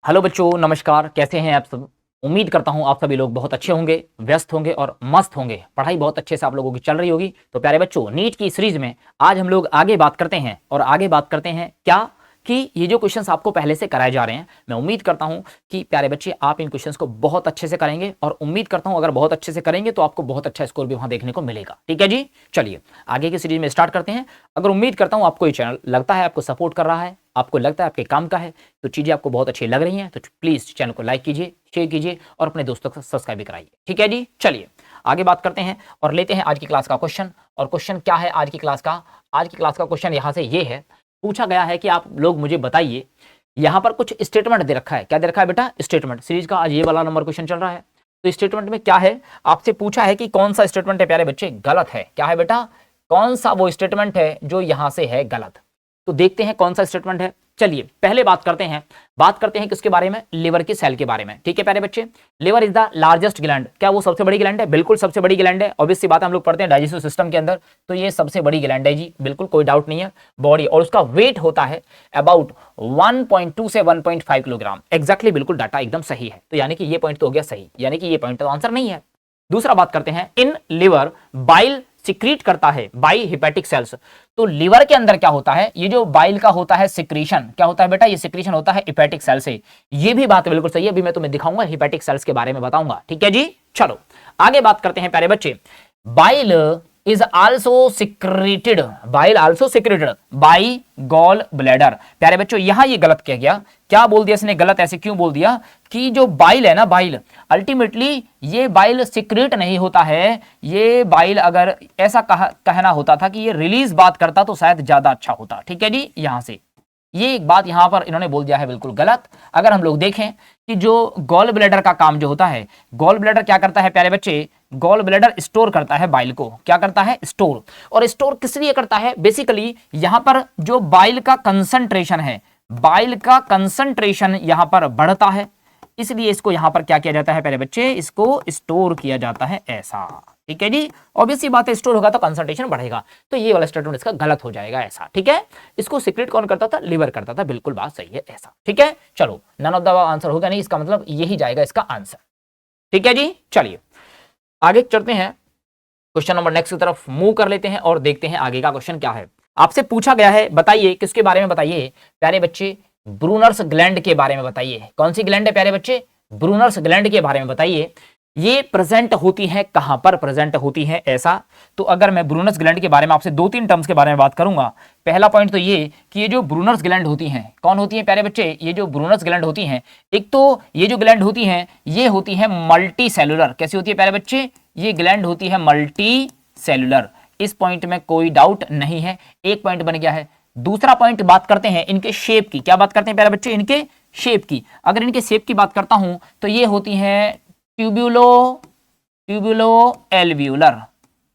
Hello बच्चों, नमस्कार। कैसे हैं आप सब? उम्मीद करता हूं आप सभी लोग बहुत अच्छे होंगे, व्यस्त होंगे और मस्त होंगे। पढ़ाई बहुत अच्छे से आप लोगों की चल रही होगी। तो प्यारे बच्चों, नीट की सीरीज में आज हम लोग आगे बात करते हैं और आगे बात करते हैं क्या कि ये जो क्वेश्चंस आपको पहले से कराए जा रहे हैं, मैं उम्मीद करता हूं कि प्यारे बच्चे आप इन क्वेश्चंस को बहुत अच्छे से करेंगे और उम्मीद करता हूं अगर बहुत अच्छे से करेंगे तो आपको बहुत अच्छा स्कोर भी वहां देखने को मिलेगा। ठीक है जी, चलिए आगे की सीरीज में स्टार्ट करते हैं। अगर उम्मीद करता हूं आपको ये चैनल लगता है, आपको सपोर्ट कर रहा है, आपको लगता है आपके काम का है, तो चीजें आपको बहुत अच्छी लग रही हैं, तो प्लीज चैनल को लाइक कीजिए, शेयर कीजिए और अपने दोस्तों को सब्सक्राइब भी कराइए। ठीक है जी, चलिए आगे बात करते हैं और लेते हैं आज की क्लास का क्वेश्चन। और क्वेश्चन क्या है आज की क्लास का? आज की क्लास का क्वेश्चन यहां से ये है, पूछा गया है कि आप लोग मुझे बताइए, यहां पर कुछ स्टेटमेंट दे रखा है। क्या दे रखा है बेटा? स्टेटमेंट। सीरीज का आज ये वाला नंबर क्वेश्चन चल रहा है। तो स्टेटमेंट में क्या है, आपसे पूछा है कि कौन सा स्टेटमेंट है प्यारे बच्चे गलत है। क्या है बेटा? कौन सा वो स्टेटमेंट है जो यहां से है गलत? तो देखते हैं कौन सा स्टेटमेंट है। चलिए पहले बात करते हैं किसके बारे में? लिवर की सेल के बारे में। ठीक है प्यारे बच्चे, liver is the largest gland. क्या वो सबसे बड़ी ग्लैंड है? बिल्कुल सबसे बड़ी ग्लैंड है। ऑब्वियस सी बात है, हम लोग पढ़ते हैं डाइजेस्टिव सिस्टम के अंदर, तो ये सबसे बड़ी ग्लैंड है जी, बिल्कुल कोई डाउट नहीं है। बॉडी और उसका वेट होता है अबाउट 1.2 से 1.5 किलोग्राम। एग्जैक्टली, बिल्कुल डाटा एकदम सही है। तो यानी कि ये पॉइंट तो हो गया सही, यानी कि ये पॉइंट तो आंसर नहीं है। दूसरा बात करते हैं, इन लिवर बाइल सिक्रीट करता है बाई हिपैटिक सेल्स। तो लिवर के अंदर क्या होता है? ये जो बाइल का होता है सिक्रीशन, क्या होता है बेटा? ये सिक्रीशन होता है हिपैटिक सेल से। ये भी बात बिल्कुल सही है, अभी मैं तुम्हें दिखाऊंगा, हिपैटिक सेल्स के बारे में बताऊंगा। ठीक है जी, चलो आगे बात करते हैं प्यारे बच्चे। Bile is also secreted, bile also secreted by gall bladder. प्यारे बच्चों, यहां ये गलत किया गया। क्या बोल दिया इसने गलत? ऐसे क्यों बोल दिया कि जो बाइल है ना, बाइल अल्टीमेटली ये बाइल सिक्रेट नहीं होता है। ये बाइल अगर ऐसा कहना होता था कि ये रिलीज बात करता तो शायद ज्यादा अच्छा होता। ठीक है जी, यहां से ये एक बात यहां पर इन्होंने बोल दिया है बिल्कुल गलत। अगर हम लोग देखें कि जो गॉल ब्लैडर का काम जो होता है, गॉल ब्लैडर क्या करता है प्यारे बच्चे? गॉल ब्लैडर स्टोर करता है बाइल को। क्या करता है? स्टोर। और स्टोर किस लिए करता है? बेसिकली यहां पर जो बाइल का कंसंट्रेशन है, बाइल का कंसंट्रेशन यहां पर बढ़ता है, इसलिए इसको यहां पर क्या किया जाता है प्यारे बच्चे? इसको स्टोर किया जाता है ऐसा। ठीक है जी, ऑब्वियस सी बात है, स्टोर होगा तो कंसंट्रेशन बढ़ेगा। तो ये वाला स्टेटमेंट इसका गलत हो जाएगा ऐसा। ठीक है, इसको सीक्रेट कौन करता था? लिवर करता था। बिल्कुल बात सही है ऐसा। ठीक है, चलो नन ऑफ द आंसर होगा नहीं, इसका मतलब यही जाएगा इसका आंसर। ठीक है जी, चलिए आगे चलते हैं, क्वेश्चन नंबर नेक्स्ट की तरफ मूव कर लेते हैं और देखते हैं आगे का क्वेश्चन क्या है। आपसे पूछा गया है, बताइए किसके बारे में? बताइए प्यारे बच्चे, ब्रूनर्स ग्लैंड के बारे में बताइए। कौन सी ग्लैंड है प्यारे बच्चे? ब्रूनर्स ग्लैंड के बारे में बताइए। ये प्रेजेंट होती है कहां पर? प्रेजेंट होती है ऐसा। तो अगर मैं ब्रूनर्स ग्लैंड के बारे में आपसे दो तीन टर्म्स के बारे में बात करूंगा, पहला पॉइंट तो ये कि ये जो ब्रूनर्स ग्लैंड होती हैं, कौन होती हैं प्यारे बच्चे? ये जो ब्रूनर्स ग्लैंड होती हैं, एक तो ये जो ग्लैंड होती हैं ये होती है मल्टी सेलुलर। कैसी होती है प्यारे बच्चे? ये ग्लैंड होती है मल्टी सेलुलर। इस पॉइंट में कोई डाउट नहीं है, एक पॉइंट बन गया है। दूसरा पॉइंट बात करते हैं इनके शेप की। क्या बात करते हैं प्यारे बच्चे? इनके शेप की। अगर इनके शेप की बात करता हूं तो ये होती है ट्यूब्यूलो एल्वियोलर,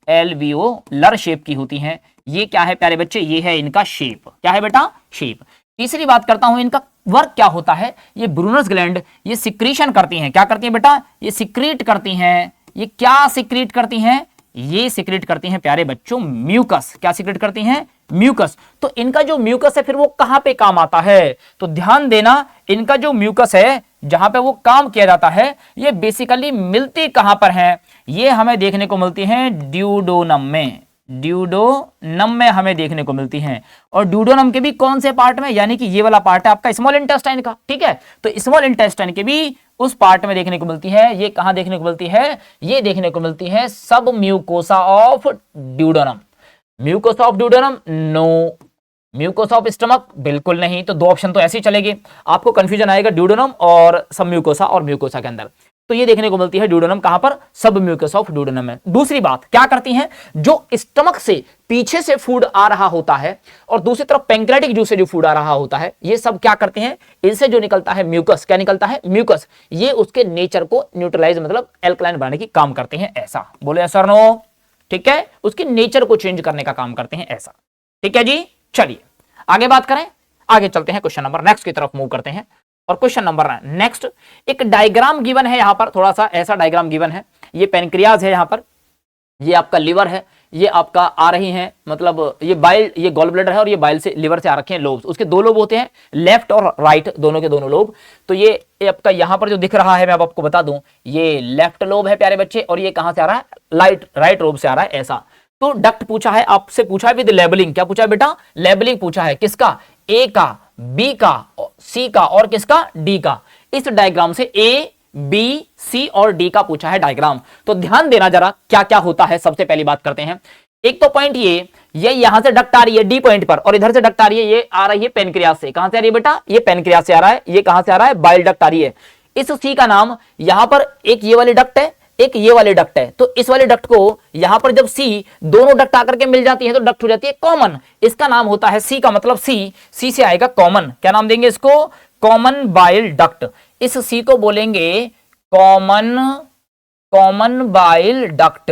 एल्वियोलर शेप की होती हैं। ये क्या है प्यारे बच्चे? ये है इनका शेप। क्या है बेटा? शेप। तीसरी बात करता हूं, इनका वर्क क्या होता है? ये ब्रूनर्स ग्लैंड ये सिक्रीशन करती हैं। क्या करती हैं बेटा? ये सिक्रीट करती हैं। ये क्या सिक्रीट करती हैं? ये सिक्रेट करती हैं प्यारे बच्चों म्यूकस। क्या सिक्रेट करती हैं? म्यूकस। तो इनका जो म्यूकस है फिर वो कहां पे काम आता है? तो ध्यान देना, इनका जो म्यूकस है जहां पे वो काम किया जाता है, ये बेसिकली मिलती कहां पर है? ये हमें देखने को मिलती है ड्यूडोनम में। ड्यूडोनम में हमें देखने को मिलती हैं। और ड्यूडोनम के भी कौन से पार्ट में? यानी कि ये वाला पार्ट है आपका स्मॉल इंटेस्टाइन का। ठीक है, तो स्मॉल इंटेस्टाइन के भी उस पार्ट में देखने को मिलती है। ये कहां देखने को मिलती है? ये देखने को मिलती है सब mucosa of duodenum. Mucosa of duodenum no. Mucosa of stomach बिल्कुल नहीं। तो दो ऑप्शन तो ऐसे ही चलेंगे, आपको कंफ्यूजन आएगा ड्यूडोनम और सब म्यूकोसा और म्यूकोसा के अंदर। तो ये देखने को मिलती है ड्यूडोनम कहां पर? सब म्यूकोसा ऑफ ड्यूडोनम में। दूसरी बात क्या करती हैं? जो स्टमक से पीछे से फूड आ रहा होता है और दूसरी तरफ पैंक्रियाटिक जूस से जो फूड आ रहा होता है, ये सब क्या करते हैं? इनसे जो निकलता है म्यूकस, क्या निकलता है? म्यूकस। ये उसके नेचर को न्यूट्रलाइज मतलब एल्कलाइन बनाने की काम करते हैं ऐसा। बोले सर नो? ठीक है, उसके नेचर को चेंज करने का काम करते हैं ऐसा। ठीक है जी, चलिए आगे बात करें। आगे चलते हैं, क्वेश्चन नंबर नेक्स्ट की तरफ मूव करते हैं। और क्वेश्चन नंबर नेक्स्ट, एक डायग्राम गिवन है यहां पर, थोड़ा सा ऐसा डायग्राम गिवन है। ये पेनक्रियाज है यहां पर, ये आपका लिवर है, ये आपका आ रही हैं, मतलब ये बाइल, ये गॉल ब्लैडर है और ये बाइल से लिवर से आ रखे हैं लोब्स। उसके दो लोब होते हैं, लेफ्ट और राइट, दोनों के दोनों लोब। तो ये आपका यहां पर जो दिख रहा है, मैं अब आपको बता दूं, ये लेफ्ट लोब है प्यारे बच्चे, और ये कहां से आ रहा है, राइट लोब से आ रहा है ऐसा। तो डक्ट पूछा है आपसे, पूछा है विद लेबलिंग, क्या पूछा है बेटा, लेबलिंग पूछा है, किसका, ए का, बी का, सी का और किसका, डी का। इस डायग्राम से ए, बी, सी और डी का पूछा है डायग्राम। तो ध्यान देना जरा क्या क्या होता है। सबसे पहली बात करते हैं, एक तो पॉइंट ये यहां से डक्ट आ रही है डी पॉइंट पर, और इधर से डक्ट आ रही है, ये आ रही है पेनक्रियास से। कहां से आ रही है बेटा, ये पेनक्रियास से आ रहा है। ये कहां से आ रहा है, बाइल डक्ट आ रही है। इस सी का नाम, यहां पर एक ये वाली डक्ट है, एक ये वाली डक्ट है। तो इस वाले डक्ट को यहां पर जब सी, दोनों डक्ट आकर के मिल जाती है तो डक्ट हो जाती है कॉमन। इसका नाम होता है सी का मतलब सी से आएगा कॉमन। क्या नाम देंगे इसको, कॉमन बाइल डक्ट। इस सी को बोलेंगे कॉमन बाइल डक्ट।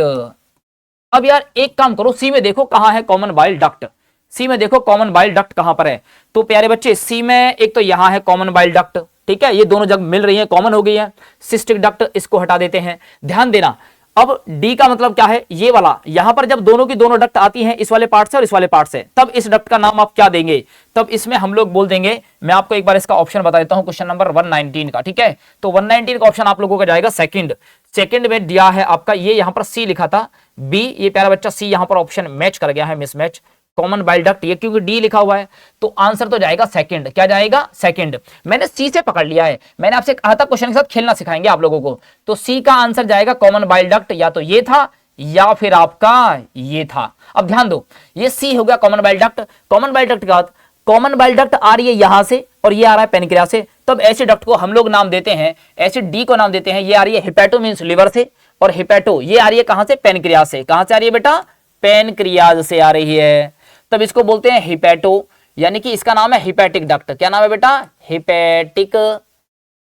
अब यार एक काम करो, सी में देखो कहां है कॉमन बाइल डक्ट, सी में देखो कॉमन बाइल डक्ट कहां पर है। तो प्यारे बच्चे सी में एक तो यहां है कॉमन बाइल डक्ट, ठीक है, ये दोनों जब मिल रही है कॉमन हो गई है। सिस्टिक डक्ट इसको हटा देते हैं। ध्यान देना, अब डी का मतलब क्या है, ये वाला, यहां पर जब दोनों की दोनों डक्ट आती हैं, इस वाले पार्ट से और इस वाले पार्ट से, तब इस डक्ट का नाम आप क्या देंगे, तब इसमें हम लोग बोल देंगे, मैं आपको एक बार इसका ऑप्शन बता देता हूं, क्वेश्चन नंबर 119 का, ठीक है। तो 119 का ऑप्शन आप लोगों का जाएगा सेकंड में दिया है आपका, ये यहां पर सी लिखा था, बी, ये प्यारा बच्चा सी यहां पर ऑप्शन मैच कर गया है, मिसमैच, कॉमन बाइल डक्ट, ये क्योंकि डी लिखा हुआ है, तो आंसर तो जाएगा सेकंड। क्या जाएगा, सेकंड। मैंने सी से पकड़ लिया है, मैंने आपसे कहा था क्वेश्चन के साथ खेलना सिखाएंगे आप लोगों को। तो सी का आंसर जाएगा कॉमन बाइल डक्ट, या तो ये था या फिर आपका ये था। अब ध्यान दो, ये सी हो गया common bile duct. Common bile duct के बाद कॉमन बाइल डक्ट आ रही है यहां से और ये आ रहा है पेनक्रियास से, तब ऐसे डक्ट को हम लोग नाम देते हैं, ऐसे डी को नाम देते हैं, ये आ रही है हिपैटो मींस लिवर से, और हिपैटो ये आ रही है कहां से, पेनक्रियास से। कहां से आ रही है बेटा, पेनक्रियाज से आ रही है, तब इसको बोलते हैं हिपैटो, यानी कि इसका नाम है हिपैटिक डक्ट। क्या नाम है बेटा, हिपैटिक।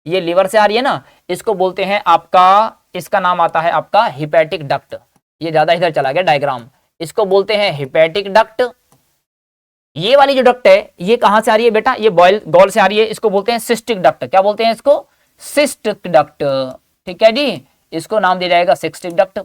ये लिवर से आ रही है ना, इसको बोलते हैं आपका, इसका नाम आता है आपका हिपैटिक डक्ट। ये ज्यादा इधर चला गया डायग्राम, इसको बोलते हैं हिपैटिक डक्ट। ये वाली जो डक्ट है ये कहां से आ रही है बेटा, ये गॉल से आ रही है, इसको बोलते हैं सिस्टिक डक्ट। क्या बोलते हैं इसको, सिस्टिक डक्ट, ठीक है जी, इसको नाम दिया जाएगा सिस्टिक डक्ट।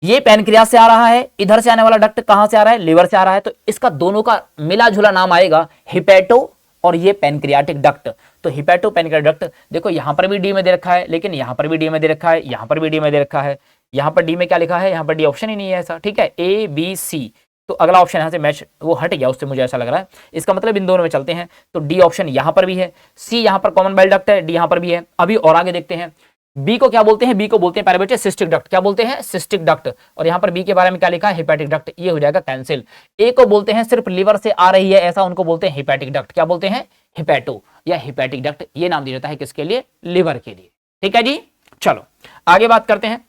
ये पैनक्रियास से आ रहा है, इधर से आने वाला डक्ट कहां से आ रहा है, लिवर से आ रहा है, तो इसका दोनों का मिला जुला नाम आएगा हिपैटो और ये पैनक्रियाटिक डक्ट। तो हिपैटो पैनक्रियाटिक डक्ट, देखो यहां पर भी डी में दे रखा है, लेकिन यहां पर भी डी में दे रखा है, यहां पर भी डी में दे रखा है, यहां पर डी में क्या लिखा है, यहां पर डी ऑप्शन ही नहीं है ऐसा, ठीक है, ए बी सी। तो अगला ऑप्शन यहां से मैच वो हट गया उससे, मुझे ऐसा लग रहा है। इसका मतलब इन दोनों में चलते हैं, तो डी ऑप्शन यहां पर भी है, सी यहां पर कॉमन बाइल डक्ट है, डी यहां पर भी है। अभी और आगे देखते हैं, बी को क्या बोलते हैं, बी को बोलते हैं प्यारे बच्चे सिस्टिक डक्ट। क्या बोलते हैं, सिस्टिक डक्ट। और यहां पर बी के बारे में क्या लिखा है, हिपैटिक डक्ट, ये हो जाएगा कैंसिल। ए को बोलते हैं सिर्फ लिवर से आ रही है ऐसा, उनको बोलते हैं हिपैटिक डक्ट। क्या बोलते हैं, हिपैटो या हिपैटिक डक्ट, ये नाम दिया जाता है किसके लिए, लिवर के लिए, ठीक है जी। चलो आगे बात करते हैं,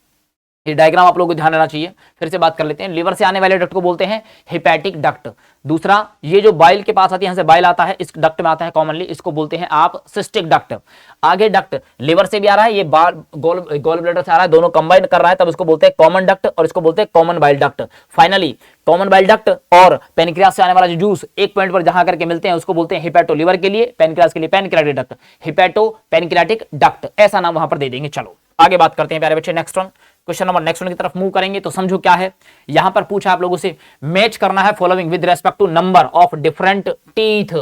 ये डायग्राम आप लोगों को ध्यान रहना चाहिए। फिर से बात कर लेते हैं, लिवर से आने वाले डक्ट को बोलते हैं हिपैटिक डक्ट। दूसरा, ये जो बाइल के पास आती है, यहां से बाइल आता है, इस डक्ट में आता है कॉमनली, इसको बोलते हैं आप सिस्टिक डक्ट। आगे डक्ट लिवर से भी आ रहा है, ये गॉल ब्लैडर से आ रहा है, दोनों कंबाइन कर रहा है, तब इसको बोलते हैं कॉमन डक्ट और इसको बोलते हैं common bile duct. Finally common bile duct और पेनक्रियास से आने वाला जो जूस एक पॉइंट पर जहां करके मिलते हैं उसको बोलते हैं हिपैटो, लिवर के लिए, पेनक्रियास के लिए pancreatic duct, hepato pancreatic duct, ऐसा नाम वहां पर दे देंगे। चलो आगे बात करते हैं प्यारे बच्चे, next one, question number next one की तरफ मूव करेंगे। तो समझो क्या है, यहां पर पूछा आप लोगों से मैच करना है following with respect to number of different teeth.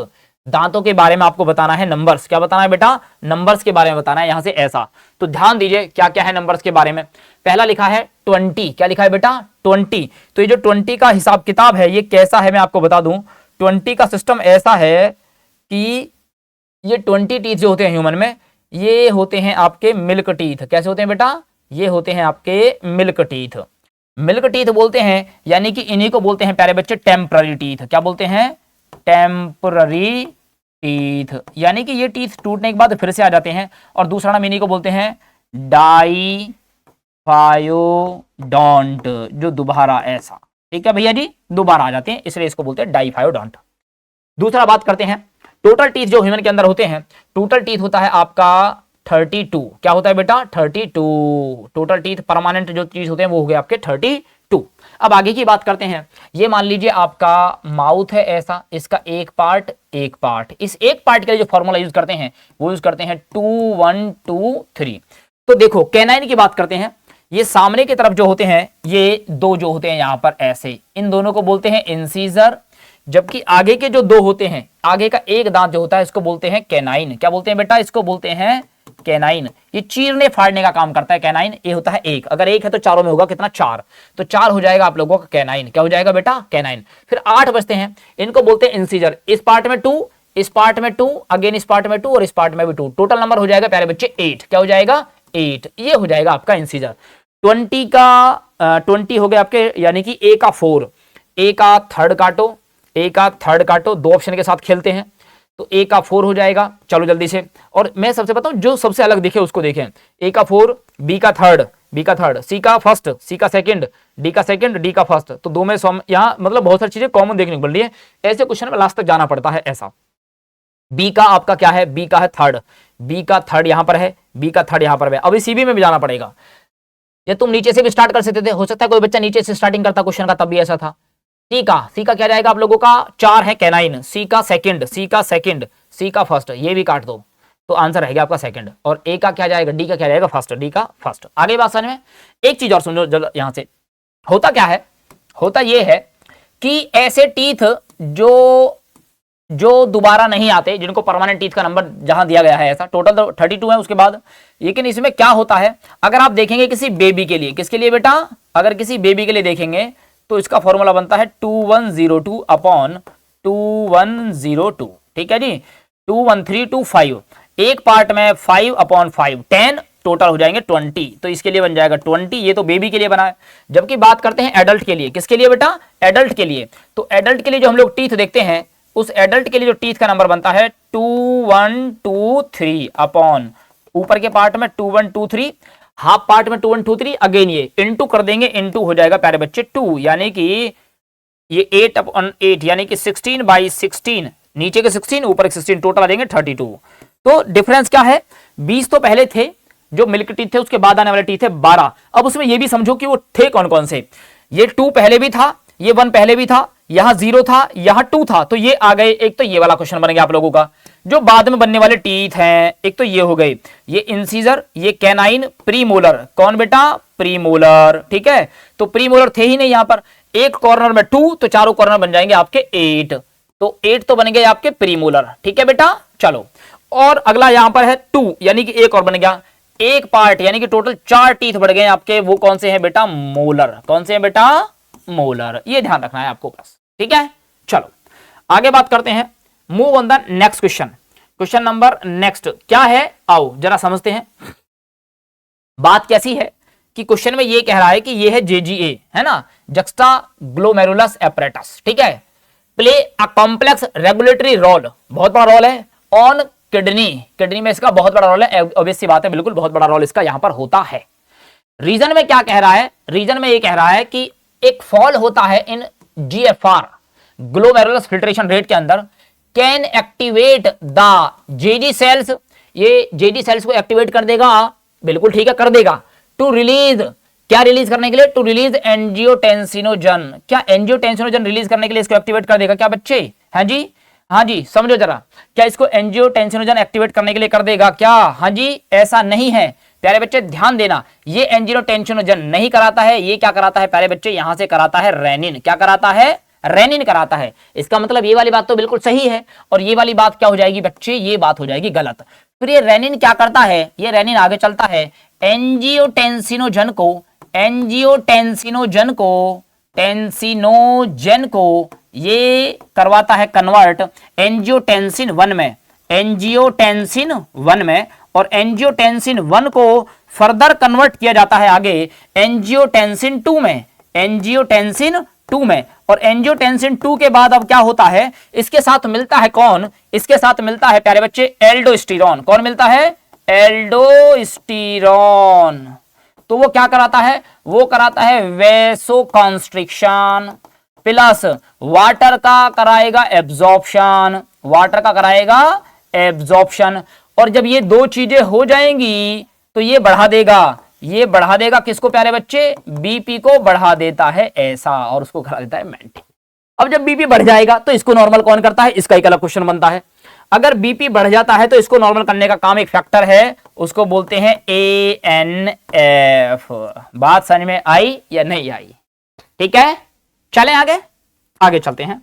दांतों के बारे में आपको बताना है नंबर्स। क्या बताना है बेटा, नंबर्स के बारे में बताना है यहां से ऐसा। तो ध्यान दीजिए क्या क्या है नंबर्स के बारे में। पहला लिखा है 20, क्या लिखा है बेटा 20। तो ये जो 20 का हिसाब किताब है ये कैसा है मैं आपको बता दूं। 20 का सिस्टम ऐसा है कि ये 20 टीथ जो होते हैं ह्यूमन में, ये होते हैं आपके मिल्क टीथ। कैसे होते हैं बेटा, ये होते हैं आपके मिल्क टीथ। मिल्क टीथ बोलते हैं, यानी कि इन्हीं को बोलते हैं प्यारे बच्चे टेम्पररी टीथ। क्या बोलते हैं, टेम्पररी टीथ, यानी कि ये टीथ टूटने के बाद फिर से आ जाते हैं। और दूसरा नाम इन्हीं को बोलते हैं डाइफायोडोंट, जो दोबारा ऐसा, ठीक है भैया जी, दोबारा आ जाते हैं, इसलिए इसको बोलते हैं डाइफायोडोंट। दूसरा बात करते हैं टोटल टीथ जो ह्यूमन के अंदर होते हैं। टोटल टीथ होता है आपका 32। क्या होता है बेटा 32। टोटल टीथ परमानेंट जो चीज होते हैं वो हो गए आपके 32। अब आगे की बात करते हैं, ये मान लीजिए आपका माउथ है ऐसा, इसका एक पार्ट एक पार्ट, इस एक पार्ट के लिए जो फॉर्मूला यूज करते हैं वो यूज करते हैं 2 1 2 3। तो देखो कैनाइन की बात करते हैं, ये सामने की तरफ जो होते हैं, ये दो जो होते हैं यहां पर ऐसे, इन दोनों को बोलते हैं इंसीजर, जबकि आगे के जो दो होते हैं, आगे का एक दांत जो होता है इसको बोलते हैं कैनाइन। क्या बोलते हैं बेटा? इसको बोलते हैं कैनाइन। ये चीरने फाड़ने का काम करता है कैनाइन। ये होता है एक, अगर एक है तो चारों में होगा कितना? 4, तो 4 हो जाएगा आप लोगों का कैनाइन। क्या हो जाएगा बेटा? कैनाइन। फिर 8 बचते हैं, इनको बोलते हैं इंसीजर। इस पार्ट में 2, इस पार्ट में 2, अगेन इस पार्ट में 2 और इस पार्ट में भी 2, टोटल नंबर हो जाएगा प्यारे बच्चे 8। क्या हो जाएगा? 8। ये हो जाएगा आपका इंसीजर। 20 का 20 हो गया आपके, यानी कि ए का 4, ए का थर्ड काटो, ए का थर्ड काटो, दो ऑप्शन के साथ खेलते हैं तो ए का 4 हो जाएगा। चलो जल्दी से, और मैं सबसे बताऊं जो सबसे अलग दिखे उसको देखें। ए का 4, बी का थर्ड, बी का थर्ड, सी का फर्स्ट, सी का सेकंड, डी का सेकंड, डी का फर्स्ट, तो दो में यहाँ मतलब बहुत सारी चीजें कॉमन देखने को मिल रही है। ऐसे क्वेश्चन में लास्ट तक जाना पड़ता है ऐसा। बी का आपका क्या है? बी का है थर्ड, बी का थर्ड यहां पर है, बी का थर्ड यहां पर है। अभी सीबी में भी जाना पड़ेगा, या तुम नीचे से भी स्टार्ट कर सकते थे, हो सकता है कोई बच्चा नीचे से स्टार्टिंग करता क्वेश्चन का, तब भी ऐसा था। सी का क्या जाएगा आप लोगों का? 4 है कैनाइन, सी का सेकंड, सी का सेकंड, सी का फर्स्ट, ये भी काट दो तो आंसर रहेगा आपका सेकंड। और ए का क्या जाएगा? डी का क्या जाएगा? फर्स्ट, डी का फर्स्ट। आगे बात समझ में? एक चीज और सुनो यहां से, होता क्या है? होता ये है कि ऐसे टीथ जो दोबारा नहीं आते, जिनको परमानेंट टीथ का नंबर जहां दिया गया है, ऐसा टोटल तो 32 है उसके बाद, लेकिन इसमें क्या होता है, अगर आप देखेंगे किसी बेबी के लिए, किसके लिए बेटा? अगर किसी बेबी के लिए देखेंगे तो इसका फॉर्मूला बनता है 2102 अपॉन 2102, ठीक है जी, 21325, एक पार्ट में 5 अपॉन 5, 10, टोटल हो जाएंगे 20, तो इसके लिए बन जाएगा 20। ये तो बेबी के लिए बना है। जबकि बात करते हैं एडल्ट के लिए, किसके लिए बेटा? एडल्ट के लिए। तो एडल्ट के लिए जो हम लोग टीथ देखते हैं, उस एडल्ट के लिए जो टीथ का नंबर बनता है 2123 अपॉन ऊपर के पार्ट में 2123, हाफ पार्ट में 2123, अगेन ये इनटू कर देंगे, इनटू हो जाएगा प्यारे बच्चे 2, यानी कि ये 8 अपॉन 8, यानी कि 16/16, नीचे के 16 ऊपर के 16, टोटल आ जाएंगे 32। तो डिफरेंस क्या है? 20 तो पहले थे जो मिल्क टीथ थे, उसके बाद आने वाले टीथ थे 12। अब उसमें ये भी समझो कि वो थे कौन कौन से। ये 2 पहले भी था, ये 1 पहले भी था, यहां 0 था, यहां 2 था, तो ये आ गए। एक तो ये वाला क्वेश्चन बन गया आप लोगों का। जो बाद में बनने वाले टीथ हैं, एक तो ये हो गए, ये इंसीजर, ये कैनाइन, प्रीमोलर। कौन बेटा? प्रीमोलर, ठीक है। तो प्रीमोलर थे ही नहीं यहां पर, एक कॉर्नर में 2, तो चारों कॉर्नर बन जाएंगे आपके 8, तो 8 तो बन गए आपके प्रीमोलर, ठीक है बेटा। चलो, और अगला यहां पर है 2, यानी कि एक और बन गया, एक पार्ट, यानी कि टोटल 4 टीथ बढ़ गए आपके। वो कौन से हैं बेटा? मोलर। कौन से हैं बेटा? मोलर। ये ध्यान रखना है आपको बस, ठीक है। चलो आगे बात करते हैं, move on the next question. Question number next क्या है, आओ जरा समझते हैं। बात कैसी है कि क्वेश्चन में ये कह रहा है कि ये है JGA, है ना, जक्स्टा ग्लोमेरुलस एपरेटस, ठीक है। Play a complex regulatory role, बहुत बड़ा रोल है, ऑन किडनी में इसका बहुत बड़ा रोल है। ऑब्वियस सी बात है, बिल्कुल बहुत बड़ा रोल इसका यहां पर होता है। रीजन में क्या कह रहा है? रीजन में ये कह रहा है कि एक फॉल होता है in GFR, glomerulus filtration rate के अंदर, can activate the JG cells, ये JG सेल्स को एक्टिवेट कर देगा, बिल्कुल ठीक है, कर देगा। टू रिलीज, क्या रिलीज करने के लिए? टू रिलीज एंजियोटेंसिनोजन, क्या एंजियोटेंसिनोजन रिलीज करने के लिए इसको एक्टिवेट कर देगा क्या बच्चे? हाँ जी, हाँ जी, समझो जरा, क्या इसको एंजियोटेंसिनोजन एक्टिवेट करने के लिए कर देगा क्या? हाँ जी, ऐसा नहीं है प्यारे बच्चे, ध्यान देना, ये एंजियोटेंसिनोजन नहीं कराता है। ये क्या कराता है प्यारे बच्चे? यहां से कराता है रेनिन। क्या कराता है? रेनिन कराता है। इसका मतलब ये वाली बात तो बिल्कुल सही है, और ये वाली बात क्या हो जाएगी बच्चे? ये बात हो जाएगी गलत। फिर ये रेनिन क्या करता है? ये रेनिन आगे चलता है एंजियोटेंसिनोजन को ये करवाता है कन्वर्ट एंजियोटेंसिन 1 में, एंजियोटेंसिन 1 में, और एंजियोटेंसिन 1 को फर्दर कन्वर्ट किया जाता है आगे एंजियोटेंसिन 2 में, एंजियोटेंसिन 2 में। और एंजियोटेंसिन 2 के बाद अब क्या होता है? इसके साथ मिलता है कौन? इसके साथ मिलता है प्यारे बच्चे एल्डोस्टेरॉन। कौन मिलता है? एल्डोस्टेरॉन। तो वो क्या कराता है? वो कराता है वैसोकॉन्स्ट्रिक्शन, प्लस वाटर का कराएगा एब्जॉर्प्शन, वाटर का कराएगा एब्जॉर्प्शन। और जब ये दो चीजें हो जाएंगी तो ये बढ़ा देगा किसको प्यारे बच्चे? बीपी को बढ़ा देता है ऐसा, और उसको करा देता है मेंटेन। अब जब बीपी बढ़ जाएगा तो इसको नॉर्मल कौन करता है? इसका एक अलग क्वेश्चन बनता है। अगर बीपी बढ़ जाता है तो इसको नॉर्मल करने का काम एक फैक्टर है, उसको बोलते हैं ANF। बात समझ में आई या नहीं आई? ठीक है, चलें आगे चलते हैं,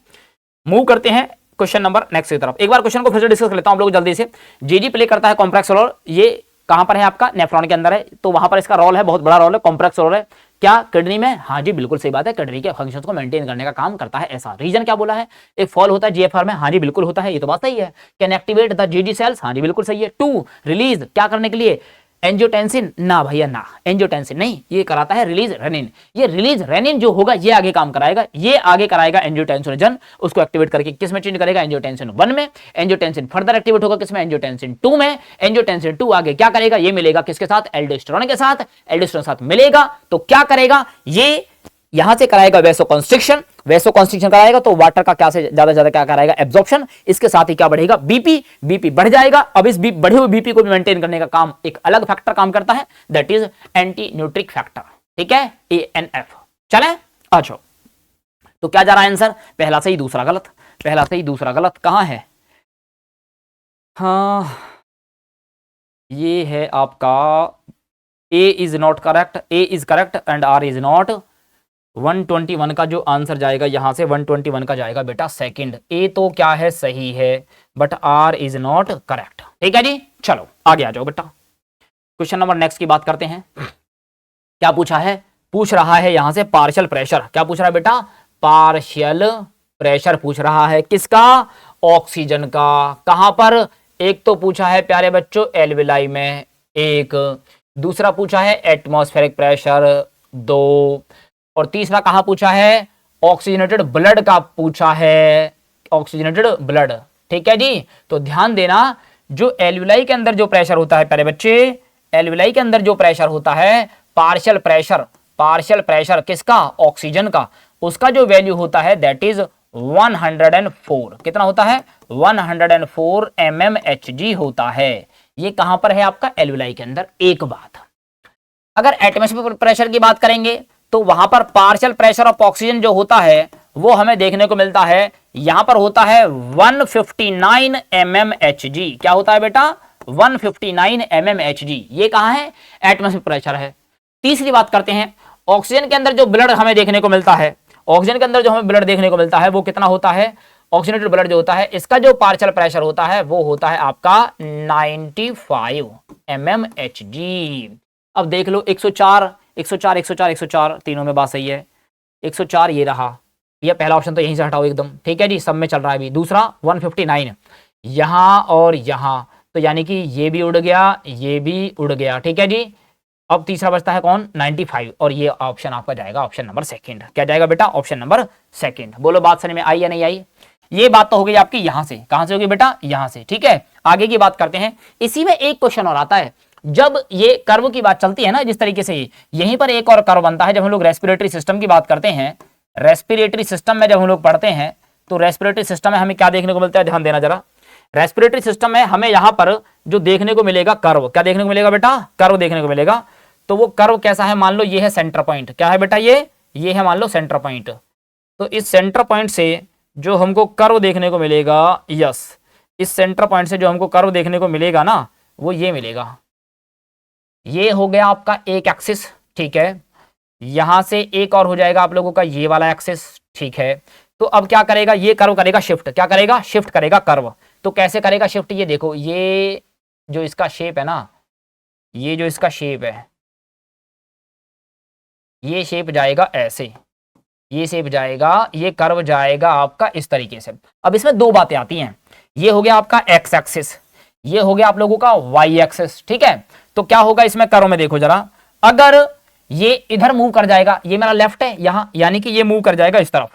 मूव करते हैं क्वेश्चन नंबर नेक्स्ट की तरफ। एक बार क्वेश्चन को फिर से डिस्कस कर लेता हूं आप लोग जल्दी से। जीजी प्ले करता है कॉम्प्लेक्स रोल, ये कहां पर है आपका? नेफ्रॉन के अंदर है, तो वहां पर इसका रोल है, बहुत बड़ा रोल है, कॉम्प्लेक्स रोल है। क्या किडनी में? हाँ जी बिल्कुल सही बात है, किडनी के फंक्शंस को मेंटेन करने का काम करता है। ऐसा रीजन क्या बोला है? एक फॉल होता है जीएफआर में, हाँ जी बिल्कुल होता है, ये तो बात सही है। कैन एक्टिवेट द जीजी सेल्स, हाँ जी बिल्कुल सही है। 2 रिलीज क्या करने के लिए? एंजियोटेंसिन, ना भैया ना, एंजियोटेंसिन नहीं, ये कराता है रिलीज रेनिन। ये रिलीज रेनिन जो होगा ये आगे काम कराएगा, ये आगे कराएगा एंजियोटेंसिनोजन, उसको एक्टिवेट करके किस में चेंज करेगा? एंजियोटेंसिन 1 में। एंजियोटेंसिन फर्दर एक्टिवेट होगा किस में? एंजियोटेंसिन 2 में। एंजियोटेंसिन 2 आगे क्या करेगा? ये मिलेगा किसके साथ? एल्डोस्टेरोन के साथ। एल्डोस्टेरोन के साथ मिलेगा तो क्या करेगा? ये यहां से कराएगा वैसोकंस्ट्रिक्शन, वैसोकंस्ट्रिक्शन कराएगा तो वाटर का क्या से ज्यादा क्या कराएगा? एब्जॉर्प्शन। इसके साथ ही क्या बढ़ेगा? बीपी, बीपी बढ़ जाएगा। अब इस बढ़े हुए बीपी को भी मेंटेन करने का काम एक अलग फैक्टर काम करता है, that is anti Nutrich factor. ठीक है, ANF। चले अच्छा, तो क्या जा रहा है आंसर? पहला सही दूसरा गलत, पहला सही दूसरा गलत। कहां है? हाँ ये है आपका A is not correct, A is correct and R is not. 121 का जो आंसर जाएगा यहां से 121 का जाएगा बेटा सेकंड। ए तो क्या है? सही है, but R is not correct. ठीक है जी, चलो आगे आ जाओ बेटा। क्वेश्चन नंबर नेक्स्ट की बात करते हैं। क्या पूछा है? पूछ रहा है यहां से पार्शियल प्रेशर। क्या पूछ रहा है बेटा? पार्शियल प्रेशर पूछ रहा है, किसका? ऑक्सीजन का। कहां पर? एक तो पूछा है प्यारे बच्चों एल्विलाई में, एक। दूसरा पूछा है एटमॉस्फेरिक प्रेशर, 2। और तीसरा कहां पूछा है? ऑक्सीजनेटेड ब्लड का पूछा है, ऑक्सीजनेटेड ब्लड। ठीक है जी, तो ध्यान देना, जो एल्विलाई के अंदर जो प्रेशर होता है प्यारे बच्चे, एल्विलाई के अंदर जो प्रेशर होता है पार्शियल प्रेशर, पार्शियल प्रेशर किसका? ऑक्सीजन का। उसका जो वैल्यू होता है दैट इज 104। कितना होता है? 104 mmHg होता है। ये कहां पर है आपका? एल्विलाई के अंदर। एक बात, अगर एटमॉस्फेरिक प्रेशर की बात करेंगे तो वहां पर पार्शियल प्रेशर ऑफ ऑक्सीजन जो होता है वो हमें देखने को मिलता है, यहां पर होता है 159 mmHg। क्या होता है बेटा? 159 mmHg। ये कहां है? एटमॉस्फेरिक प्रेशर है। तीसरी बात करते हैं, ऑक्सीजन के अंदर जो ब्लड हमें देखने को मिलता है, ऑक्सीजन के अंदर जो हमें ब्लड देखने को मिलता है वो कितना होता है? ऑक्सीजनेटेड ब्लड जो होता है इसका जो पार्शियल प्रेशर होता है वो होता है आपका 95 mmHg। अब देख लो 104 104 104 104 तीनों में बात सही है। 104 ये रहा, ये पहला ऑप्शन तो यहीं से हटाओ एकदम। ठीक है जी, सब में चल रहा है अभी। दूसरा 159 यहां और यहां, तो यानी कि ये भी उड़ गया, ये भी उड़ गया। ठीक है जी, अब तीसरा बचता है कौन? 95, और ये ऑप्शन आपका जाएगा ऑप्शन नंबर सेकंड। क्या जाएगा बेटा? Option number second. बोलो बात समझ में आई या नहीं आई? ये बात तो हो गई आपकी यहां से। कहां से होगी बेटा? यहां से। ठीक है, आगे की बात करते हैं। इसी में एक क्वेश्चन और आता है, जब ये कर्व की बात चलती है ना जिस तरीके से, यहीं पर एक और कर्व बनता है जब हम लोग रेस्पिरेटरी सिस्टम की बात करते हैं। रेस्पिरेटरी सिस्टम में जब हम लोग पढ़ते हैं तो रेस्पिरेटरी सिस्टम में हमें क्या देखने को मिलता है? ध्यान देना जरा। रेस्पिरेटरी सिस्टम में हमें यहां पर जो देखने को मिलेगा कर्व, क्या देखने को मिलेगा बेटा? कर्व देखने को मिलेगा। तो वो कर्व कैसा है? मान लो ये है सेंटर पॉइंट। क्या है बेटा? ये है मान लो सेंटर पॉइंट। तो इस सेंटर पॉइंट से जो हमको कर्व देखने को मिलेगा, यस, इस सेंटर पॉइंट से जो हमको कर्व देखने को मिलेगा ना वो ये मिलेगा। ये हो गया आपका एक एक्सिस। ठीक है, यहां से एक और हो जाएगा आप लोगों का ये वाला एक्सिस। ठीक है, तो अब क्या करेगा? ये कर्व करेगा शिफ्ट। क्या करेगा? शिफ्ट करेगा कर्व। तो कैसे करेगा शिफ्ट? ये देखो, ये जो इसका शेप है ना, ये जो इसका शेप है, ये शेप जाएगा ऐसे, ये शेप जाएगा, ये कर्व जाएगा आपका इस तरीके से। अब इसमें दो बातें आती हैं, ये हो गया आपका एक्स एक्सिस, ये हो गया आप लोगों का वाई एक्सिस। ठीक है, तो क्या होगा इसमें कर्व में? देखो जरा, अगर ये इधर मूव कर जाएगा, ये मेरा लेफ्ट है यहां, यानी कि ये मूव कर जाएगा इस तरफ,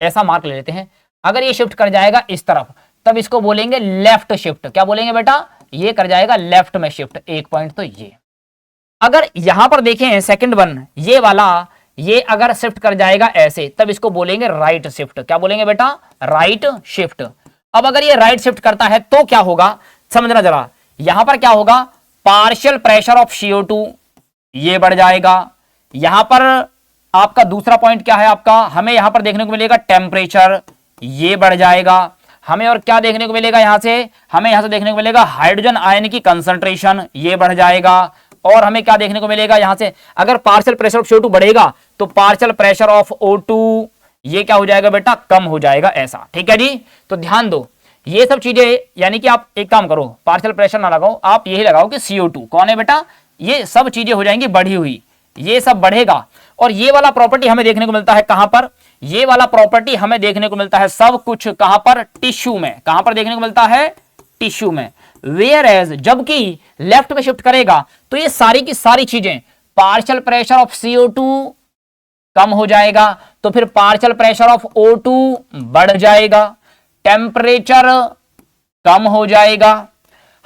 ऐसा मार्क ले लेते हैं। अगर ये शिफ्ट कर जाएगा इस तरफ तब इसको बोलेंगे लेफ्ट शिफ्ट। क्या बोलेंगे बेटा? ये कर जाएगा लेफ्ट में शिफ्ट। एक पॉइंट तो ये। अगर यहां पर देखें सेकंड वन, ये वाला, ये अगर शिफ्ट कर जाएगा ऐसे तब इसको बोलेंगे राइट शिफ्ट। क्या बोलेंगे बेटा? Right shift. अब अगर ये राइट शिफ्ट करता है तो क्या होगा समझना जरा। यहां पर क्या होगा? पार्शियल प्रेशर ऑफ CO2 ये बढ़ जाएगा। यहां पर आपका दूसरा पॉइंट क्या है आपका? हमें यहां पर देखने को मिलेगा टेम्परेचर, ये बढ़ जाएगा। हमें और क्या देखने को मिलेगा यहां से, हमें यहां से देखने को मिलेगा हाइड्रोजन आयन की कंसंट्रेशन ये बढ़ जाएगा। और हमें क्या देखने को मिलेगा यहां से, अगर पार्शियल प्रेशर ऑफ CO2 बढ़ेगा तो पार्शियल प्रेशर ऑफ O2 ये क्या हो जाएगा बेटा, कम हो जाएगा ऐसा। ठीक है जी, तो ध्यान दो ये सब चीजें, यानी कि आप एक काम करो, पार्शियल प्रेशर ना लगाओ, आप यही लगाओ कि CO2 कौन है बेटा, ये सब चीजें हो जाएंगी बढ़ी हुई, ये सब बढ़ेगा। और ये वाला प्रॉपर्टी हमें देखने को मिलता है कहां पर, ये वाला प्रॉपर्टी हमें देखने को मिलता है सब कुछ कहां पर, टिश्यू में। कहां पर देखने को मिलता है, टिश्यू में। वेयर एज जबकि लेफ्ट में शिफ्ट करेगा तो ये सारी की सारी चीजें, पार्शियल प्रेशर ऑफ CO2 कम हो जाएगा, तो फिर पार्शियल प्रेशर ऑफ O2 बढ़ जाएगा, टेम्परेचर कम हो जाएगा,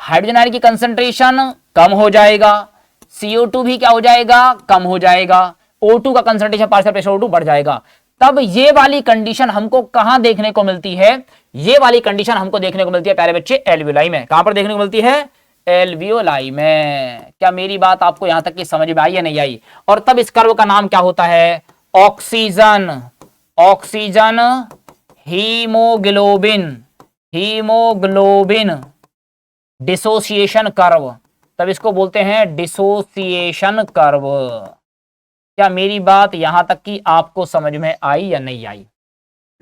हाइड्रोजन आयन की कंसंट्रेशन कम हो जाएगा, CO2 भी क्या हो जाएगा, कम हो जाएगा, O2 का कंसंट्रेशन पार्शियल प्रेशर O2 बढ़ जाएगा। तब ये वाली कंडीशन हमको कहां देखने को मिलती है, ये वाली कंडीशन हमको देखने को मिलती है प्यारे बच्चे एल्वियोलाई में। कहां पर देखने को मिलती है, एल्वियोलाई में। क्या मेरी बात आपको यहां तक की समझ में आई या नहीं आई? और तब इस कर्व का नाम क्या होता है, oxygen, oxygen haemoglobin, haemoglobin dissociation curve, तब इसको बोलते हैं डिसोसिएशन कर्व। क्या मेरी बात यहां तक की आपको समझ में आई या नहीं आई?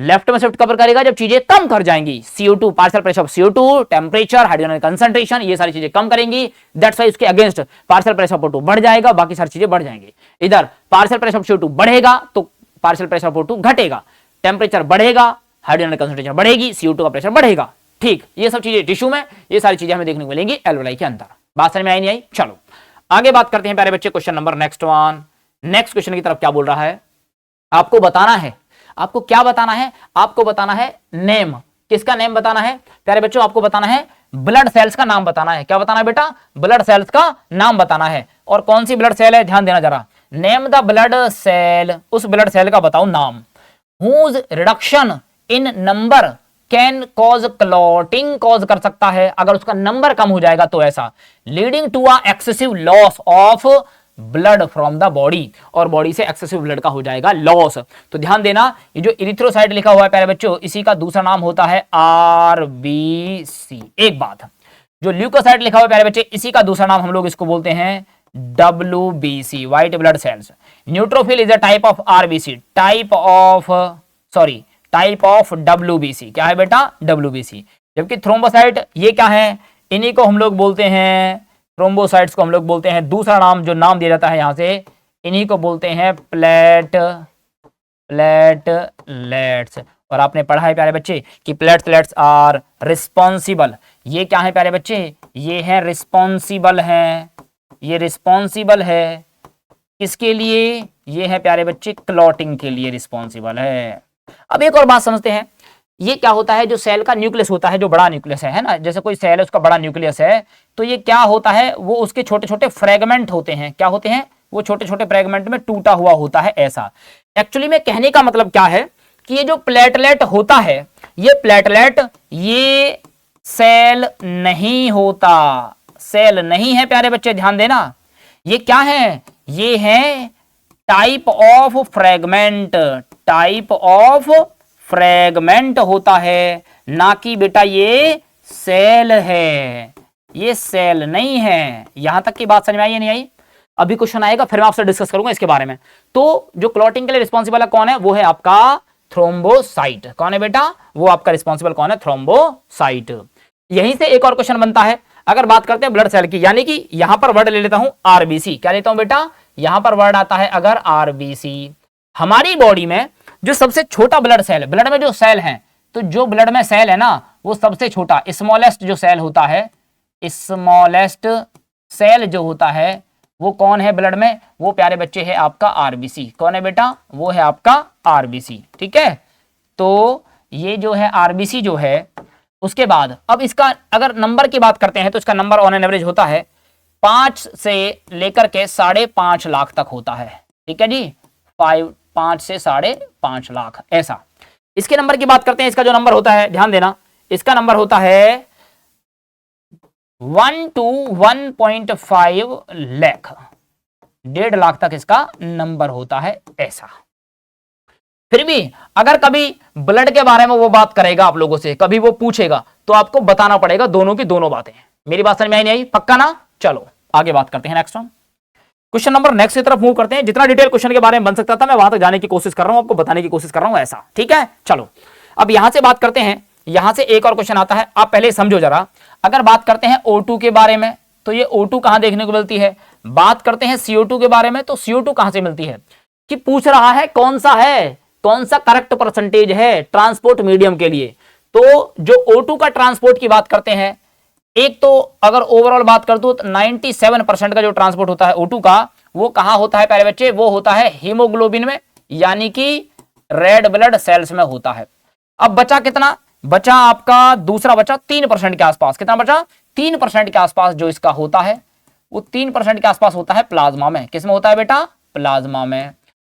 लेफ्ट में शिफ्ट कवर करेगा जब चीजें कम कर जाएंगी, CO2 partial pressure of CO2, temperature, hydrogen concentration, ये सारी चीजें कम करेंगी, दैट्स वाई उसके against partial pressure of O2 बढ़ जाएगा, बाकी सारी चीजें बढ़ जाएंगी। इधर पार्शियल प्रेशर ऑफ CO2 बढ़ेगा तो पार्शियल प्रेशर ऑफ O2 घटेगा, टेम्परेचर बढ़ेगा, हाइड्रोजन कंसंट्रेशन बढ़ेगी, CO2 का प्रेशर बढ़ेगा। ठीक, ये सब चीजें टिश्यू में, ये सारी चीजें हमें देखने को मिलेंगी एल्वियोलाई के अंदर। बात समझ में आई नहीं आई? चलो आगे बात करते हैं प्यारे बच्चे, question number next one. Next question की तरफ क्या बोल रहा है, आपको बताना है, आपको क्या बताना है, आपको बताना है नेम। किसका नेम बताना है प्यारे बच्चों, आपको बताना है ब्लड सेल्स का नाम बताना है। क्या बताना है बेटा, ब्लड सेल्स का नाम बताना है। और कौन सी ब्लड सेल है, ध्यान देना जरा, नेम द ब्लड सेल, उस ब्लड सेल का बताओ नाम। Whose reduction in number can cause clotting, cause कर सकता है अगर उसका नंबर कम हो जाएगा तो ऐसा, leading to a excessive loss of blood from the body, और बॉडी से एक्सेसिव ब्लड का हो जाएगा लॉस। तो ध्यान देना, ये जो इरिथ्रोसाइट लिखा हुआ है प्यारे बच्चों, इसी का दूसरा नाम होता है RBC। एक बात, जो ल्यूकोसाइट लिखा हुआ है प्यारे बच्चे, इसी का दूसरा नाम हम लोग इसको बोलते हैं WBC, white blood cells. Neutrophil is a type of RBC, type of WBC। क्या है बेटा, WBC। जबकि थ्रोम्बोसाइट ये क्या है, इन्हीं को हम लोग बोलते हैं, थ्रोम्बोसाइट्स को हम लोग बोलते हैं, दूसरा नाम जो नाम दिया जाता है यहां से, इन्हीं को बोलते हैं प्लेटलेट्स। और आपने पढ़ा है प्यारे बच्चे कि प्लेटलेट्स आर रिस्पॉन्सिबल, ये क्या है प्यारे बच्चे, ये है रिस्पॉन्सिबल है, ये रिस्पॉन्सिबल है किसके लिए, ये है प्यारे बच्चे क्लॉटिंग के लिए रिस्पॉन्सिबल है। अब एक और बात समझते हैं, ये क्या होता है, जो सेल का न्यूक्लियस होता है, जो बड़ा न्यूक्लियस है ना, जैसे कोई सेल है उसका बड़ा न्यूक्लियस है, तो ये क्या होता है, वो उसके छोटे छोटे फ्रेगमेंट होते हैं। क्या होते हैं, वो छोटे छोटे फ्रेगमेंट में टूटा हुआ होता है ऐसा। एक्चुअली में कहने का मतलब क्या है कि ये जो प्लेटलेट होता है, ये प्लेटलेट ये सेल नहीं होता, सेल नहीं है प्यारे बच्चे, ध्यान देना। ये क्या है, ये है type of fragment, type of fragment होता है, ना कि बेटा ये सेल है, ये सेल नहीं है। यहां तक की बात समझ में आई या नहीं आई? अभी क्वेश्चन आएगा, फिर मैं आपसे डिस्कस करूंगा इसके बारे में। तो जो क्लॉटिंग के लिए रिस्पॉन्सिबल है कौन है, वो है आपका थ्रोम्बोसाइट। कौन है बेटा, वो आपका रिस्पॉन्सिबल कौन है, थ्रोम्बोसाइट। यहीं से एक और क्वेश्चन बनता है, अगर बात करते हैं ब्लड सेल की, यानी कि यहां पर वर्ड ले लेता हूं RBC। क्या लेता हूं बेटा, यहां पर वर्ड आता है अगर RBC। हमारी बॉडी में जो सबसे छोटा ब्लड सेल है, ब्लड में जो सेल है, तो जो ब्लड में सेल है ना, वो सबसे छोटा स्मॉलेस्ट जो सेल होता है, स्मॉलेस्ट सेल जो होता है वो कौन है ब्लड में, वो प्यारे बच्चे है आपका RBC। कौन है बेटा, वो है आपका RBC। ठीक है, तो ये जो है RBC जो है, उसके बाद अब इसका अगर नंबर की बात करते हैं तो इसका नंबर ऑन एन एवरेज होता है 5 से लेकर के 5.5 लाख तक होता है। ठीक है जी, 5 से 5.5 लाख ऐसा। इसके नंबर की बात करते हैं, इसका जो नंबर होता है, ध्यान देना, इसका नंबर होता है 1 to 1.5 लाख, 1.5 लाख तक इसका नंबर होता है ऐसा। फिर भी अगर कभी ब्लड के बारे में वो बात करेगा आप लोगों से, कभी वो पूछेगा, तो आपको बताना पड़ेगा दोनों की दोनों बातें। मेरी बात समझ में आई नहीं आई? पक्का ना? चलो आगे बात करते हैं next one. Question number next की तरफ मूव करते हैं। जितना डिटेल क्वेश्चन के बारे में बन सकता था मैं वहां तक जाने की कोशिश कर रहा हूं, आपको बताने की कोशिश कर रहा हूं ऐसा, ठीक है। चलो अब यहां से बात करते हैं, यहां से एक और क्वेश्चन आता है, आप पहले समझो जरा। अगर बात करते हैं O2 के बारे में, तो ये O2 कहां देखने को मिलती है। बात करते हैं CO2 के बारे में, तो CO2 कहां से मिलती है, कि पूछ रहा है कौन सा है, कौन सा करेक्ट परसेंटेज है ट्रांसपोर्ट मीडियम के लिए। तो जो O2 का ट्रांसपोर्ट की बात करते हैं, एक तो अगर ओवरऑल बात कर दूं तो 97% का जो ट्रांसपोर्ट होता है O2 का, वो कहां होता है प्यारे बच्चे, वो होता है हीमोग्लोबिन में, यानी कि रेड ब्लड सेल्स में होता है। अब बचा कितना, बचा आपका दूसरा बचा 3% के आसपास। कितना बचा? 3% के आसपास जो इसका होता है, वो 3% के आसपास होता है प्लाज्मा में। किसमें होता है बेटा? प्लाज्मा में।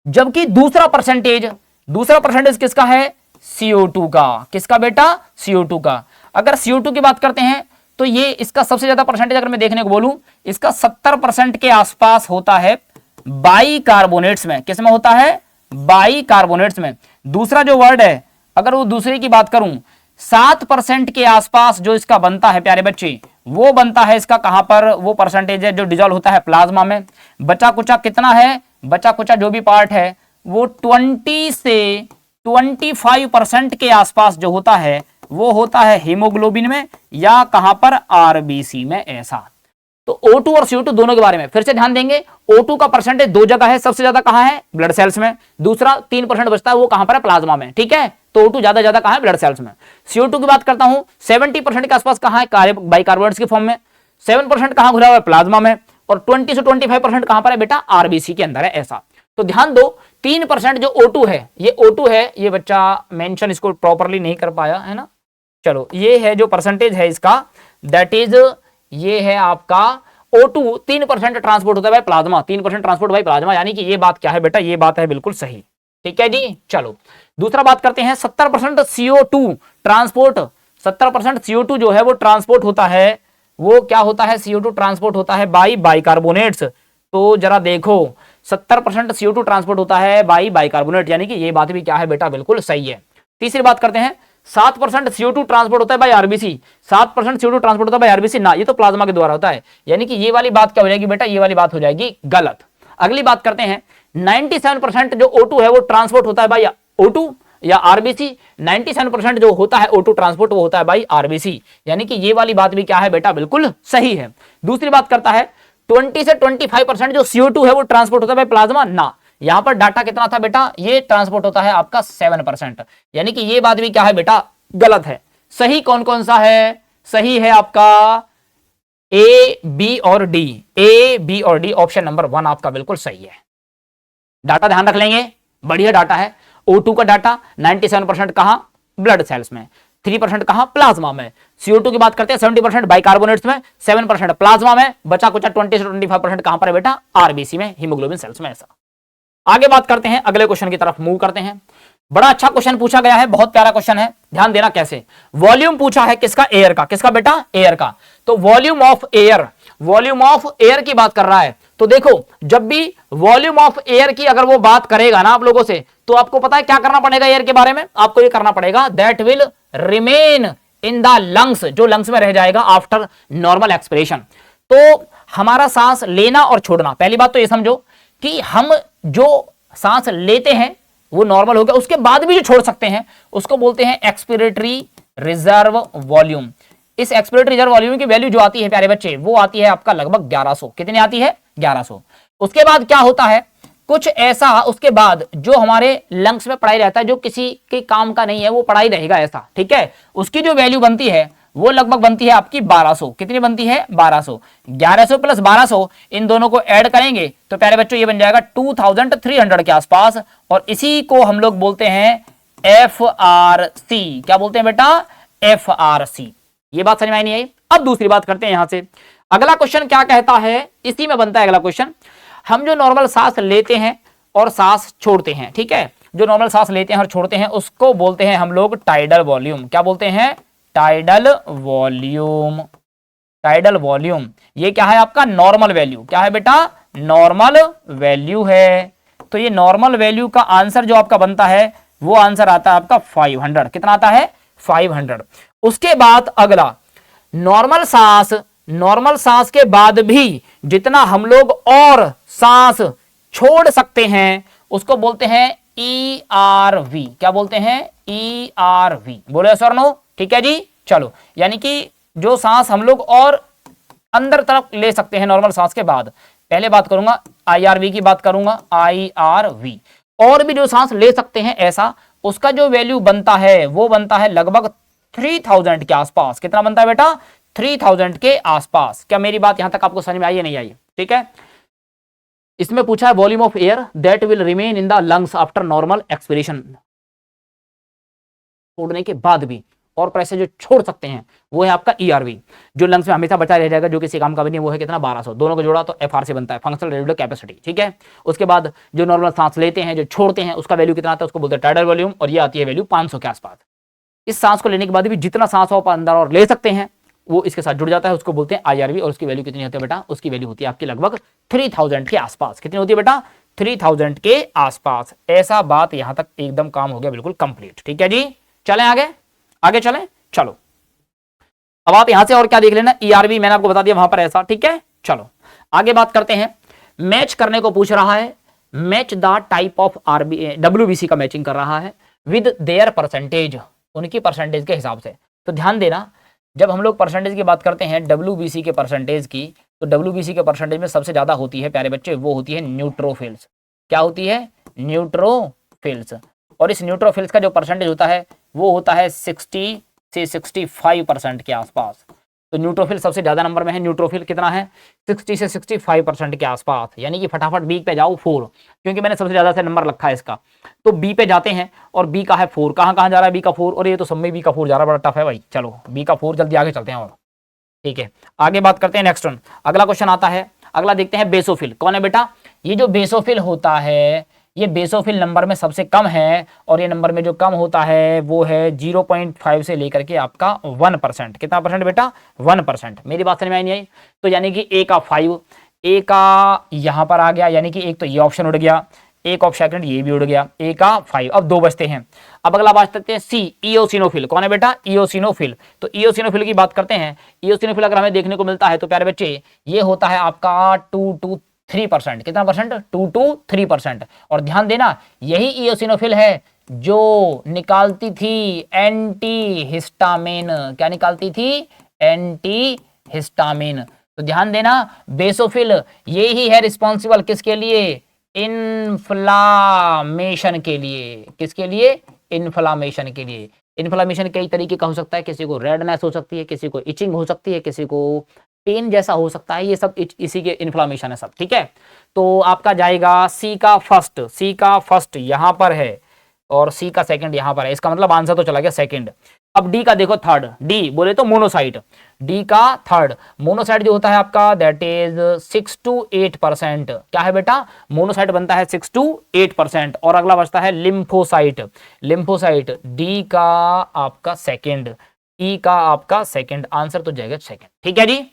जबकि दूसरा परसेंटेज किसका है? CO2 का। किसका बेटा? CO2 का। अगर CO2 की बात करते हैं तो ये इसका सबसे ज्यादा परसेंटेज अगर मैं देखने को बोलूं, इसका 70% के आसपास होता है बाइकार्बोनेट्स में। किसमें होता है? बाइकार्बोनेट्स में। दूसरा जो वर्ड है, अगर वो दूसरे की बात करूं, 7% के आसपास जो इसका बनता है प्यारे बच्चे, वो बनता है इसका कहां पर, वो परसेंटेज है जो डिजॉल्व होता है प्लाज्मा में। बचा कुचा कितना है? बचा कुचा जो भी पार्ट है वो 20 से 25% के आसपास जो होता है वो होता है हीमोग्लोबिन में या कहां पर? आरबीसी में। ऐसा तो O2 और CO2 दोनों के बारे में फिर से ध्यान देंगे। O2 का परसेंटेज दो जगह है, सबसे ज्यादा कहां है? ब्लड सेल्स में। दूसरा 3% बचता है वो कहां पर है? प्लाज्मा में, ठीक है। तो O2 ज्यादा कहां है? ब्लड सेल्स में। CO2 की बात करता हूं, 70% के आसपास कहां है? बाइकार्बोनेट्स के फॉर्म में। 7% कहां घुरा हुआ है? प्लाज्मा में। और 20 से 25% कहां पर है बेटा? आरबीसी के अंदर है। ऐसा तो ध्यान दो, 3% जो O2 है, ये बच्चा मेंशन इसको प्रॉपरली नहीं कर पाया है ना। चलो ये है जो परसेंटेज है इसका, दैट इज ये है आपका O2 3% ट्रांसपोर्ट होता है by plasma, 3% transport by plasma, यानी कि ये बात क्या है बेटा? ये बात है बिल्कुल सही, ठीक है जी। चलो दूसरा बात करते हैं, 70% CO2 ट्रांसपोर्ट, 70% CO2 जो है वो ट्रांसपोर्ट होता है, वो क्या होता है? CO2 ट्रांसपोर्ट होता है बाई बाइकार्बोनेट्स। तो जरा देखो 70% CO2 ट्रांसपोर्ट होता है बाई बाइकार्बोनेट, यानी कि ये बात भी क्या है बेटा? बिल्कुल सही है। तीसरी बात करते हैं, 7% CO2 ट्रांसपोर्ट होता है बाय आरबीसी। 7% CO2 ट्रांसपोर्ट होता है बाय आरबीसी ना, ये तो प्लाज्मा के द्वारा होता है, यानी कि ये वाली बात क्या हो जाएगी बेटा? ये वाली बात हो जाएगी गलत। अगली बात करते हैं, 97% जो O2 है वो ट्रांसपोर्ट होता है बाय O2 या आरबीसी। 97% जो होता है O2 ट्रांसपोर्ट वो होता है बाय आरबीसी, यानी कि ये वाली बात भी क्या है बेटा? बिल्कुल सही है। दूसरी बात करता है, 20 से 25% जो CO2 है वो ट्रांसपोर्ट होता है बाय प्लाज्मा ना, यहां पर डाटा कितना था बेटा? ये ट्रांसपोर्ट होता है आपका 7%, यानी कि ये बात भी क्या है बेटा? गलत है। सही कौन कौन सा है? सही है आपका ए, बी और डी। ए, बी और डी, ऑप्शन नंबर 1 आपका बिल्कुल सही है। डाटा ध्यान रख लेंगे, बढ़िया डाटा है। O2 का डाटा 97% कहां? ब्लड सेल्स में। 3% कहां? प्लाज्मा में। CO2 की बात करते हैं 70% बाइकार्बोनेट्स में, 7% प्लाज्मा में, बचा कुचा 20 से 25% कहां पर है बेटा? आरबीसी में, हीमोग्लोबिन सेल्स में। ऐसा आगे बात करते हैं, अगले क्वेश्चन की तरफ मूव करते हैं। बड़ा अच्छा क्वेश्चन पूछा गया है, बहुत प्यारा क्वेश्चन है, ध्यान देना कैसे। वॉल्यूम पूछा है किसका? एयर का। किसका बेटा? एयर का। तो वॉल्यूम ऑफ एयर की बात कर रहा है। तो देखो जब भी वॉल्यूम ऑफ एयर की अगर वो बात करेगा ना आप लोगों से, तो आपको पता है क्या करना पड़ेगा एयर के बारे में? आपको ये करना पड़ेगा, that will remain in the lungs, जो लंग्स में रह जाएगा आफ्टर नॉर्मल एक्सपिरेशन। तो हमारा सांस लेना और छोड़ना, पहली बात तो ये समझो कि हम जो सांस लेते हैं वो नॉर्मल हो गया, उसके बाद भी जो छोड़ सकते हैं उसको बोलते हैं एक्सपिरेटरी रिजर्व वॉल्यूम। इस एक्सपिरेटरी रिजर्व वॉल्यूम की वैल्यू जो आती है प्यारे बच्चे, वो आती है आपका लगभग 1100। कितनी आती है? 1100। उसके बाद क्या होता है? कुछ ऐसा उसके बाद जो हमारे लंग्स में पड़ा ही रहता है, जो किसी के काम का नहीं है वो पड़ा ही रहेगा ऐसा, ठीक है। उसकी जो वैल्यू बनती है वो लगभग बनती है आपकी 1200। कितनी बनती है? 1200। 1100 प्लस 1200 इन दोनों को ऐड करेंगे तो प्यारे बच्चों ये बन जाएगा 2300 के आसपास, और इसी को हम लोग बोलते हैं FRC। क्या बोलते हैं बेटा? FRC। ये बात समझ में नहीं आई? अब दूसरी बात करते हैं यहां से। अगला क्वेश्चन क्या कहता है, इसी में बनता है अगला क्वेश्चन। हम जो नॉर्मल सांस लेते हैं और सांस छोड़ते हैं, ठीक है, जो नॉर्मल सांस लेते हैं और छोड़ते हैं उसको बोलते हैं हम लोग टाइडल वॉल्यूम। क्या बोलते हैं? Tidal volume. टाइडल वॉल्यूम ये क्या है आपका? Normal value. क्या है बेटा? नॉर्मल वैल्यू है। तो ये नॉर्मल वैल्यू का आंसर जो आपका बनता है वो आंसर आता है आपका 500। कितना आता है? 500। उसके बाद अगला नॉर्मल सांस, नॉर्मल सांस के बाद भी जितना हम लोग और सांस छोड़ सकते हैं उसको बोलते हैं ERV। क्या बोलते हैं? ERV। बोले सर नो? ठीक है जी, चलो। यानी कि जो सांस हम लोग और अंदर तरफ ले सकते हैं नॉर्मल सांस के बाद, पहले बात करूंगा IRV की बात करूंगा, IRV। और भी जो सांस ले सकते हैं ऐसा, उसका जो वैल्यू बनता है वो बनता है लगभग 3000 के आसपास। कितना बनता है बेटा? 3000 के आसपास। क्या मेरी बात यहां तक आपको समझ में आई है नहीं आई? ठीक है। इसमें पूछा है volume of air that will remain in the lungs after normal expiration. छोड़ने के बाद भी और पैसे जो छोड़ सकते हैं वो है आपका ERV। जो लंग्स में हमेशा बचा रह जाएगा, जो किसी काम का भी नहीं, वो है कितना? 1200। दोनों को जोड़ा तो FR से बनता है, फंक्शनल रेसिडुअल कैपेसिटी। ठीक है। उसके बाद जो नॉर्मल सांस लेते हैं, जो छोड़ते हैं, उसका वैल्यू कितना आता है? उसको बोलते हैं टाइडल वॉल्यूम, और ये आती है वैल्यू 500 के आसपास। इस सांस को लेने के बाद भी जितना सांस आप अंदर और ले सकते हैं वो इसके साथ जुड़ जाता है, उसको बोलते हैं IRV। और उसकी वैल्यू कितनी होती है बेटा? उसकी वैल्यू होती है आपकी लगभग 3000 के आसपास। कितनी होती है बेटा? 3000 के आसपास। ऐसा बात यहां तक एकदम काम हो गया बिल्कुल कंप्लीट। ठीक है जी, चलें आगे, आगे चलें। चलो अब आप यहां से और क्या देख लेना, ERV मैंने आपको बता दिया वहां पर ऐसा। ठीक है, चलो आगे बात करते हैं। मैच करने को पूछ रहा है, match the type of WBC का मैचिंग कर रहा है विद देयर परसेंटेज, उनकी परसेंटेज के हिसाब से। तो ध्यान देना, जब हम लोग परसेंटेज की बात करते हैं WBC के परसेंटेज की, तो WBC के परसेंटेज में सबसे ज्यादा होती है प्यारे बच्चे, वो होती है न्यूट्रोफिल्स। क्या होती है? न्यूट्रोफिल्स। और इस न्यूट्रोफिल्स का जो परसेंटेज होता है वो होता है 60 से 65% के आसपास। तो न्यूट्रोफिल सबसे ज्यादा नंबर में है। न्यूट्रोफिल कितना है? 60 से 65% के आसपास। यानी कि फटाफट बी पे जाओ 4, क्योंकि मैंने सबसे ज्यादा से नंबर रखा है इसका। तो बी पे जाते हैं और बी का है 4। कहां कहां जा रहा है बी का 4? और ये तो सब में बी का 4 जा रहा है, बड़ा टफ है भाई। चलो बी का 4, जल्दी आगे चलते हैं। और ठीक है, आगे बात करते हैं नेक्स्ट वन। अगला क्वेश्चन आता है, अगला देखते हैं बेसोफिल। कौन है बेटा? ये जो बेसोफिल होता है, ये बेसोफिल नंबर में सबसे कम है, और ये नंबर में जो कम होता है वो है 0.5 से लेकर के आपका 1%। कितना परसेंट बेटा? 1%। मेरी बात समझ में आई नहीं आई? तो यानी कि ए का 5, ए का यहां पर आ गया, यानी कि एक तो ये ऑप्शन उड़ गया, एक ऑप्शन सेकंड ये भी उड़ गया, ए का 5। अब 2 बचते हैं। अब अगला बात करते हैं सी, इओसिनोफिल। कौन है बेटा? इओसिनोफिल। तो इओसिनोफिल की बात करते हैं। इओसिनोफिल अगर हमें देखने को मिलता है तो प्यारे बच्चे ये होता है आपका 2 to 3%। कितना परसेंट? 2 to 3%। और ध्यान देना, यही इओसिनोफिल है जो निकालती थी एंटी हिस्टामिन। क्या निकालती थी? Anti histamine. तो ध्यान देना, बेसोफिल ये ही है रिस्पॉन्सिबल किसके लिए? इन्फ्लामेशन के लिए। किसके लिए? इन्फ्लामेशन के लिए। इन्फ्लामेशन कई तरीके का हो सकता है, किसी को रेडनेस हो सकती है, किसी को इचिंग हो सकती है, किसी को पेन जैसा हो सकता है, ये सब इसी के इन्फ्लामेशन है सब। ठीक है, तो आपका जाएगा सी का फर्स्ट, सी का फर्स्ट यहां पर है और सी का सेकंड यहां पर है। इसका मतलब आंसर तो चला गया सेकंड। अब डी का देखो थर्ड, डी बोले तो मोनोसाइट, डी का थर्ड मोनोसाइट जो होता है आपका दैट इज 6 to 8%। क्या है बेटा? मोनोसाइट बनता है 6 to 8%। और अगला बचता है लिम्फोसाइट, लिम्फोसाइट डी का आपका सेकंड, ई का आपका सेकंड। आंसर तो जाएगा सेकंड। ठीक है जी,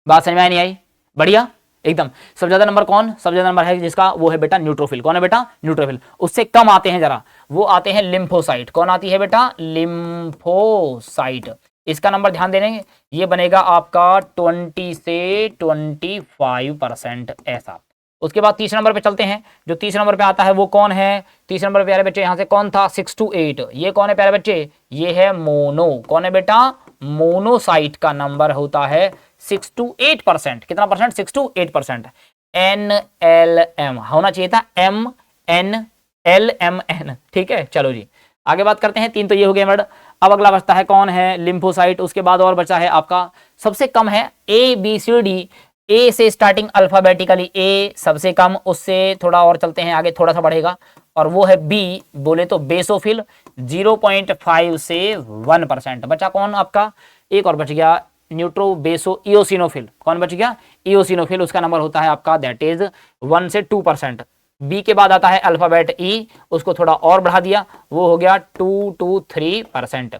बात समझ में आई नहीं आई? बढ़िया एकदम। सबसे ज्यादा नंबर कौन? सबसे ज्यादा नंबर है जिसका, वो है बेटा न्यूट्रोफिल। कौन है बेटा? न्यूट्रोफिल। उससे कम आते हैं जरा, वो आते हैं लिम्फोसाइट। कौन आती है बेटा? लिम्फोसाइट। इसका नंबर ध्यान देंगे, ये बनेगा आपका 20 से 25% ऐसा। उसके बाद तीसरे नंबर पे चलते हैं। जो तीसरे नंबर पे आता है वो कौन है? तीसरे नंबर पे प्यारे बच्चे यहां से कौन था? 6 to 8। ये कौन है प्यारे बच्चे? ये है मोनो। कौन है बेटा? मोनोसाइट का नंबर होता है 6 to 8%। कितना परसेंट? 6 to 8%। NLM होना चाहिए था MNLMN। ठीक है, चलो जी आगे बात करते हैं। 3 तो ये हो गए वर्ड। अब अगला बचता है कौन है? लिम्फोसाइट। उसके बाद और बचा है आपका सबसे कम है ABCD। ए से स्टार्टिंग अल्फाबेटिकली, ए सबसे कम, उससे थोड़ा और चलते हैं आगे, थोड़ा सा बढ़ेगा, और वो है बी बोले तो बेसोफिल 0.5 से 1%। बचा कौन आपका? एक और बच गया न्यूट्रो बेसो इओसिनोफिल। कौन बच गया? इओसिनोफिल। उसका नंबर होता है आपका दैट इज 1 से 2%। बी के बाद आता है अल्फाबेट ई, उसको थोड़ा और बढ़ा दिया, वो हो गया 2 to 3%।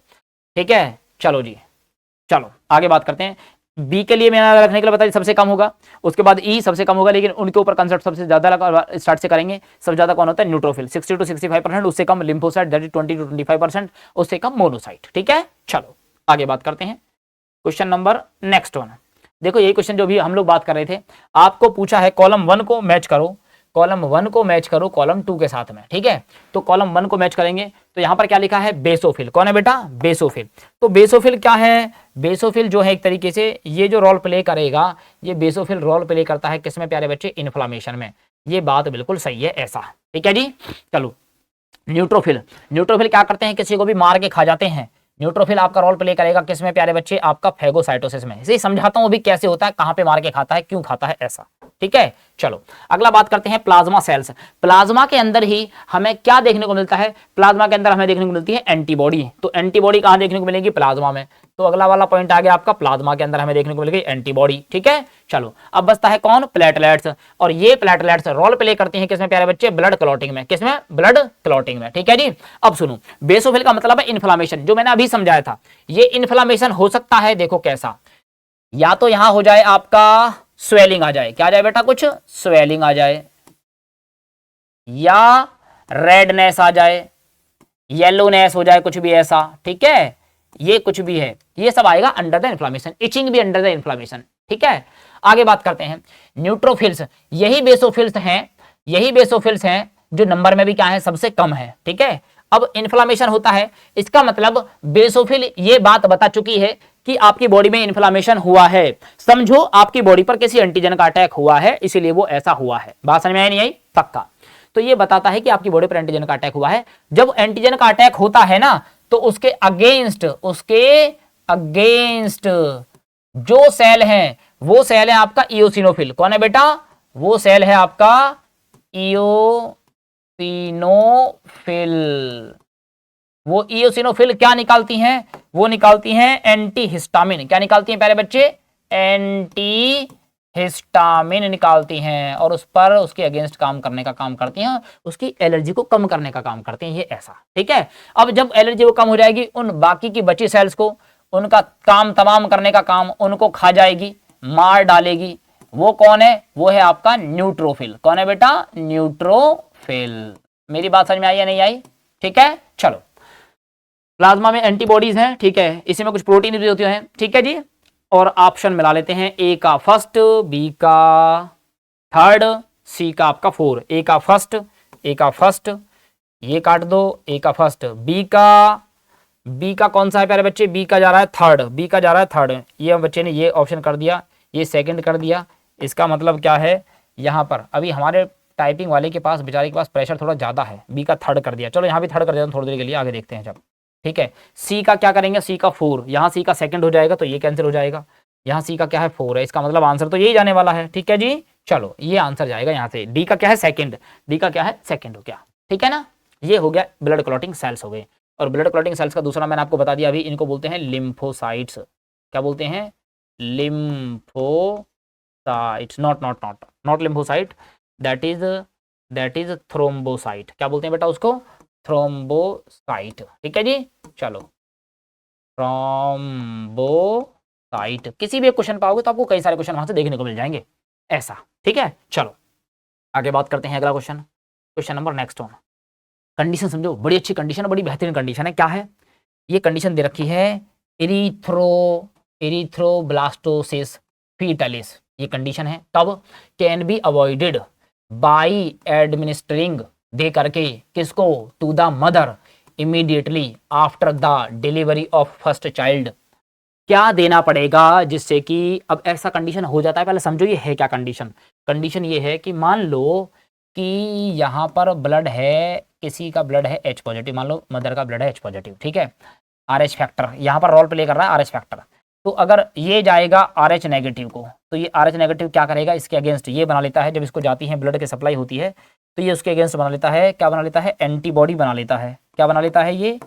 ठीक है, चलो जी चलो आगे बात करते हैं। बी के लिए मैंने रखने के लिए बताया सबसे कम होगा, उसके बाद ई सबसे कम होगा, लेकिन उनके ऊपर कंसेप्ट सबसे ज्यादा लगा स्टार्ट से करेंगे। सबसे ज्यादा कौन होता है? न्यूट्रोफिल 60 to 65%, उससे कम लिम्फोसाइट दैट इज 20 to 25%, उससे कम मोनोसाइट। ठीक है, चलो आगे बात करते हैं। क्वेश्चन नंबर नेक्स्ट वन, देखो यही क्वेश्चन जो भी हम लोग बात कर रहे थे, आपको पूछा है कॉलम 1 को मैच करो, कॉलम 1 को मैच करो कॉलम 2 के साथ में। ठीक है, तो कॉलम 1 को मैच करेंगे तो यहां पर क्या लिखा है? बेसोफिल। कौन है बेटा? बेसोफिल। तो बेसोफिल क्या है? बेसोफिल जो है एक तरीके से ये जो रोल प्ले करेगा, ये बेसोफिल रोल प्ले करता है किसमें प्यारे बच्चे? इन्फ्लामेशन में। ये बात बिल्कुल सही है ऐसा। ठीक है जी, चलो न्यूट्रोफिल। न्यूट्रोफिल क्या करते हैं? किसी को भी मार के खा जाते हैं। न्यूट्रोफिल आपका रोल प्ले करेगा किसमें प्यारे बच्चे? आपका फैगोसाइटोसिस में। इसे समझाता हूं अभी कैसे होता है, कहां पे मार के खाता है, क्यों खाता है, ऐसा। ठीक है, चलो अगला बात करते हैं प्लाज्मा सेल्स। प्लाज्मा के अंदर ही हमें क्या देखने को मिलता है? प्लाज्मा के अंदर हमें देखने को मिलती है एंटीबॉडी। तो एंटीबॉडी कहां देखने को मिलेगी? प्लाज्मा में। तो अगला वाला पॉइंट आ गया आपका, प्लाज्मा के अंदर हमें देखने को मिलेगी एंटीबॉडी। ठीक है, चलो अब बचता है कौन? प्लेटलेट्स। और ये प्लेटलेट्स रोल प्ले करती हैं किसमें प्यारे बच्चे? ब्लड क्लॉटिंग में। किसमें? ब्लड क्लॉटिंग में। ठीक है जी, अब सुनो, बेसोफिल का मतलब है इन्फ्लामेशन, जो मैंने अभी समझाया था। ये इन्फ्लामेशन हो सकता है, देखो कैसा, या तो यहां हो जाए आपका स्वेलिंग आ जाए, क्या आ जाए बेटा? कुछ स्वेलिंग आ जाए, या रेडनेस आ जाए, येलोनेस हो जाए, कुछ भी ऐसा। ठीक है, ये कुछ भी है, ये सब आएगा अंडर द इन्फ्लामेशन। इचिंग भी अंडर द इन्फ्लामेशन। ठीक है, आगे बात करते हैं न्यूट्रोफिल्स। यही बेसोफिल्स हैं, यही बेसोफिल्स हैं जो नंबर में भी क्या है? सबसे कम है। ठीक है, अब इन्फ्लामेशन होता है, इसका मतलब बेसोफिल ये बात बता चुकी है कि आपकी बॉडी में इन्फ्लामेशन हुआ है। समझो आपकी बॉडी पर किसी एंटीजन का अटैक हुआ है, इसीलिए वो ऐसा हुआ है। बात समझ में आई नहीं आई? पक्का। तो ये बताता है कि आपकी बॉडी पर एंटीजन का अटैक हुआ है। जब एंटीजन का अटैक होता है ना, तो उसके अगेंस्ट जो सेल है, वो सेल है आपका इओसिनोफिल। कौन है बेटा? वो सेल है आपका इओसिनोफिल। वो इओसिनोफिल क्या निकालती हैं? वो निकालती हैं एंटीहिस्टामिन। क्या निकालती हैं प्यारे बच्चे? एंटीहिस्टामिन निकालती हैं, और उस पर उसके अगेंस्ट काम करने का काम करती हैं, उसकी एलर्जी को कम करने का काम करती हैं, ये ऐसा। ठीक है, अब जब एलर्जी वो कम हो जाएगी, उन बाकी की बची सेल्स को, उनका काम तमाम करने का काम उनको खा जाएगी, मार डालेगी। वो कौन है? वो है आपका न्यूट्रोफिल। कौन है बेटा? न्यूट्रोफिल। मेरी बात समझ में आई या नहीं आई? ठीक है, चलो प्लाज्मा में एंटीबॉडीज हैं। ठीक है, इसी में कुछ प्रोटीन भी होती हैं। ठीक है जी, और ऑप्शन मिला लेते हैं, ए का फर्स्ट, बी का थर्ड, सी का आपका 4। ए का फर्स्ट, ए का फर्स्ट, ये काट दो, ए का फर्स्ट। बी का कौन सा है प्यारे बच्चे? बी का जा रहा है थर्ड, बी का जा रहा है थर्ड। ये बच्चे ने ये ऑप्शन कर दिया, ये सेकंड कर दिया। इसका मतलब क्या है? यहाँ पर अभी हमारे टाइपिंग वाले के पास, बेचारे के पास प्रेशर थोड़ा ज्यादा है, बी का थर्ड कर दिया। चलो यहाँ भी थर्ड कर देता हूँ थोड़ी देर के लिए, आगे देखते हैं जब। ठीक है, सी का क्या करेंगे? सी का 4, यहाँ सी का सेकंड हो जाएगा तो ये कैंसिल हो जाएगा। यहाँ सी का क्या है? 4 है, इसका मतलब आंसर तो यही जाने वाला है। ठीक है जी, चलो ये आंसर जाएगा यहाँ से। डी का क्या है? सेकंड। डी का क्या है? सेकंड हो गया। ठीक है ना, ये हो गया ब्लड क्लॉटिंग सेल्स हो गए। और ब्लड क्लॉटिंग सेल्स का दूसरा मैंने आपको बता दिया अभी, इनको बोलते हैं लिम्फोसाइट्स। क्या बोलते हैं? Lymphocytes. Not lymphocyte, that is thrombocyte. क्या बोलते हैं बेटा उसको? थ्रोम्बोसाइट। ठीक है जी, चलो थ्रोम्बोसाइट। किसी भी क्वेश्चन पाओगे तो आपको कई सारे क्वेश्चन वहां से देखने को मिल जाएंगे, ऐसा। ठीक है, चलो आगे बात करते हैं। अगला question, question number next one. Condition समझो, बड़ी अच्छी कंडीशन, बड़ी बेहतरीन कंडीशन है। क्या है ये कंडीशन? दे रखी है इरिथ्रोब्लास्टोसिस फीटलिस। ये कंडीशन है, तब can be avoided by administering, दे करके किसको? To the mother immediately after the delivery of first child. क्या देना पड़ेगा जिससे कि, अब ऐसा कंडीशन हो जाता है, पहले समझो ये है क्या कंडीशन। कंडीशन ये है कि मान लो कि यहाँ पर ब्लड है, किसी का ब्लड है H पॉजिटिव, मान लो मदर का ब्लड है H पॉजिटिव। ठीक है, RH फैक्टर यहाँ पर रोल प्ले कर रहा है, RH फैक्टर। तो अगर ये जाएगा RH नेगेटिव को, तो ये RH नेगेटिव क्या करेगा? इसके अगेंस्ट ये बना लेता है, जब इसको जाती है ब्लड की सप्लाई होती है तो ये उसके अगेंस्ट बना लेता है, क्या बना लेता है? एंटीबॉडी बना लेता है। क्या बना लेता है? ये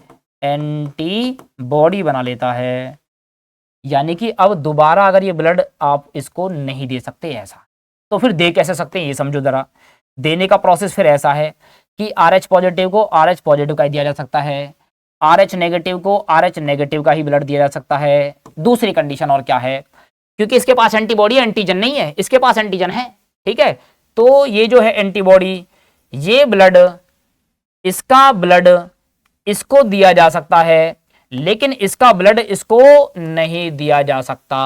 एंटीबॉडी बना लेता है। यानी कि अब दोबारा अगर ये ब्लड आप इसको नहीं दे सकते ऐसा, तो फिर दे कैसे सकते हैं ये समझो जरा। देने का प्रोसेस फिर ऐसा है कि RH पॉजिटिव को RH पॉजिटिव का ही दिया जा सकता है, RH नेगेटिव को RH नेगेटिव का ही ब्लड दिया जा सकता है। दूसरी कंडीशन और क्या है क्योंकि इसके पास एंटीबॉडी एंटीजन नहीं है, इसके पास एंटीजन है, ठीक है। तो ये जो है एंटीबॉडी, ये ब्लड, इसका ब्लड इसको दिया जा सकता है, लेकिन इसका ब्लड इसको नहीं दिया जा सकता।